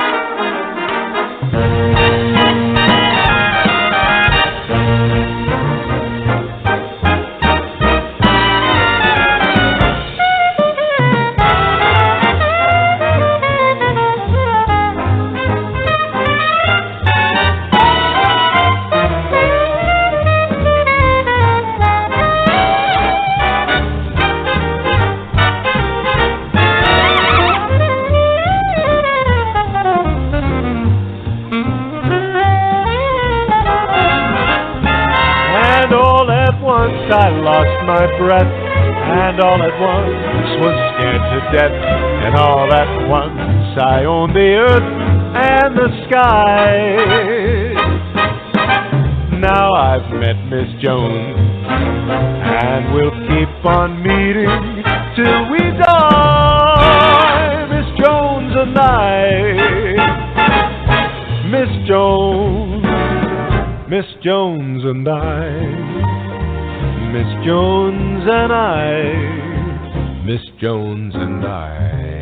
I lost my breath, and all at once was scared to death, and all at once I owned the earth and the sky. Now I've met Miss Jones, and we'll keep on meeting till we die, Miss Jones and I. Miss Jones, Miss Jones and I. Miss Jones and I, Miss Jones and I.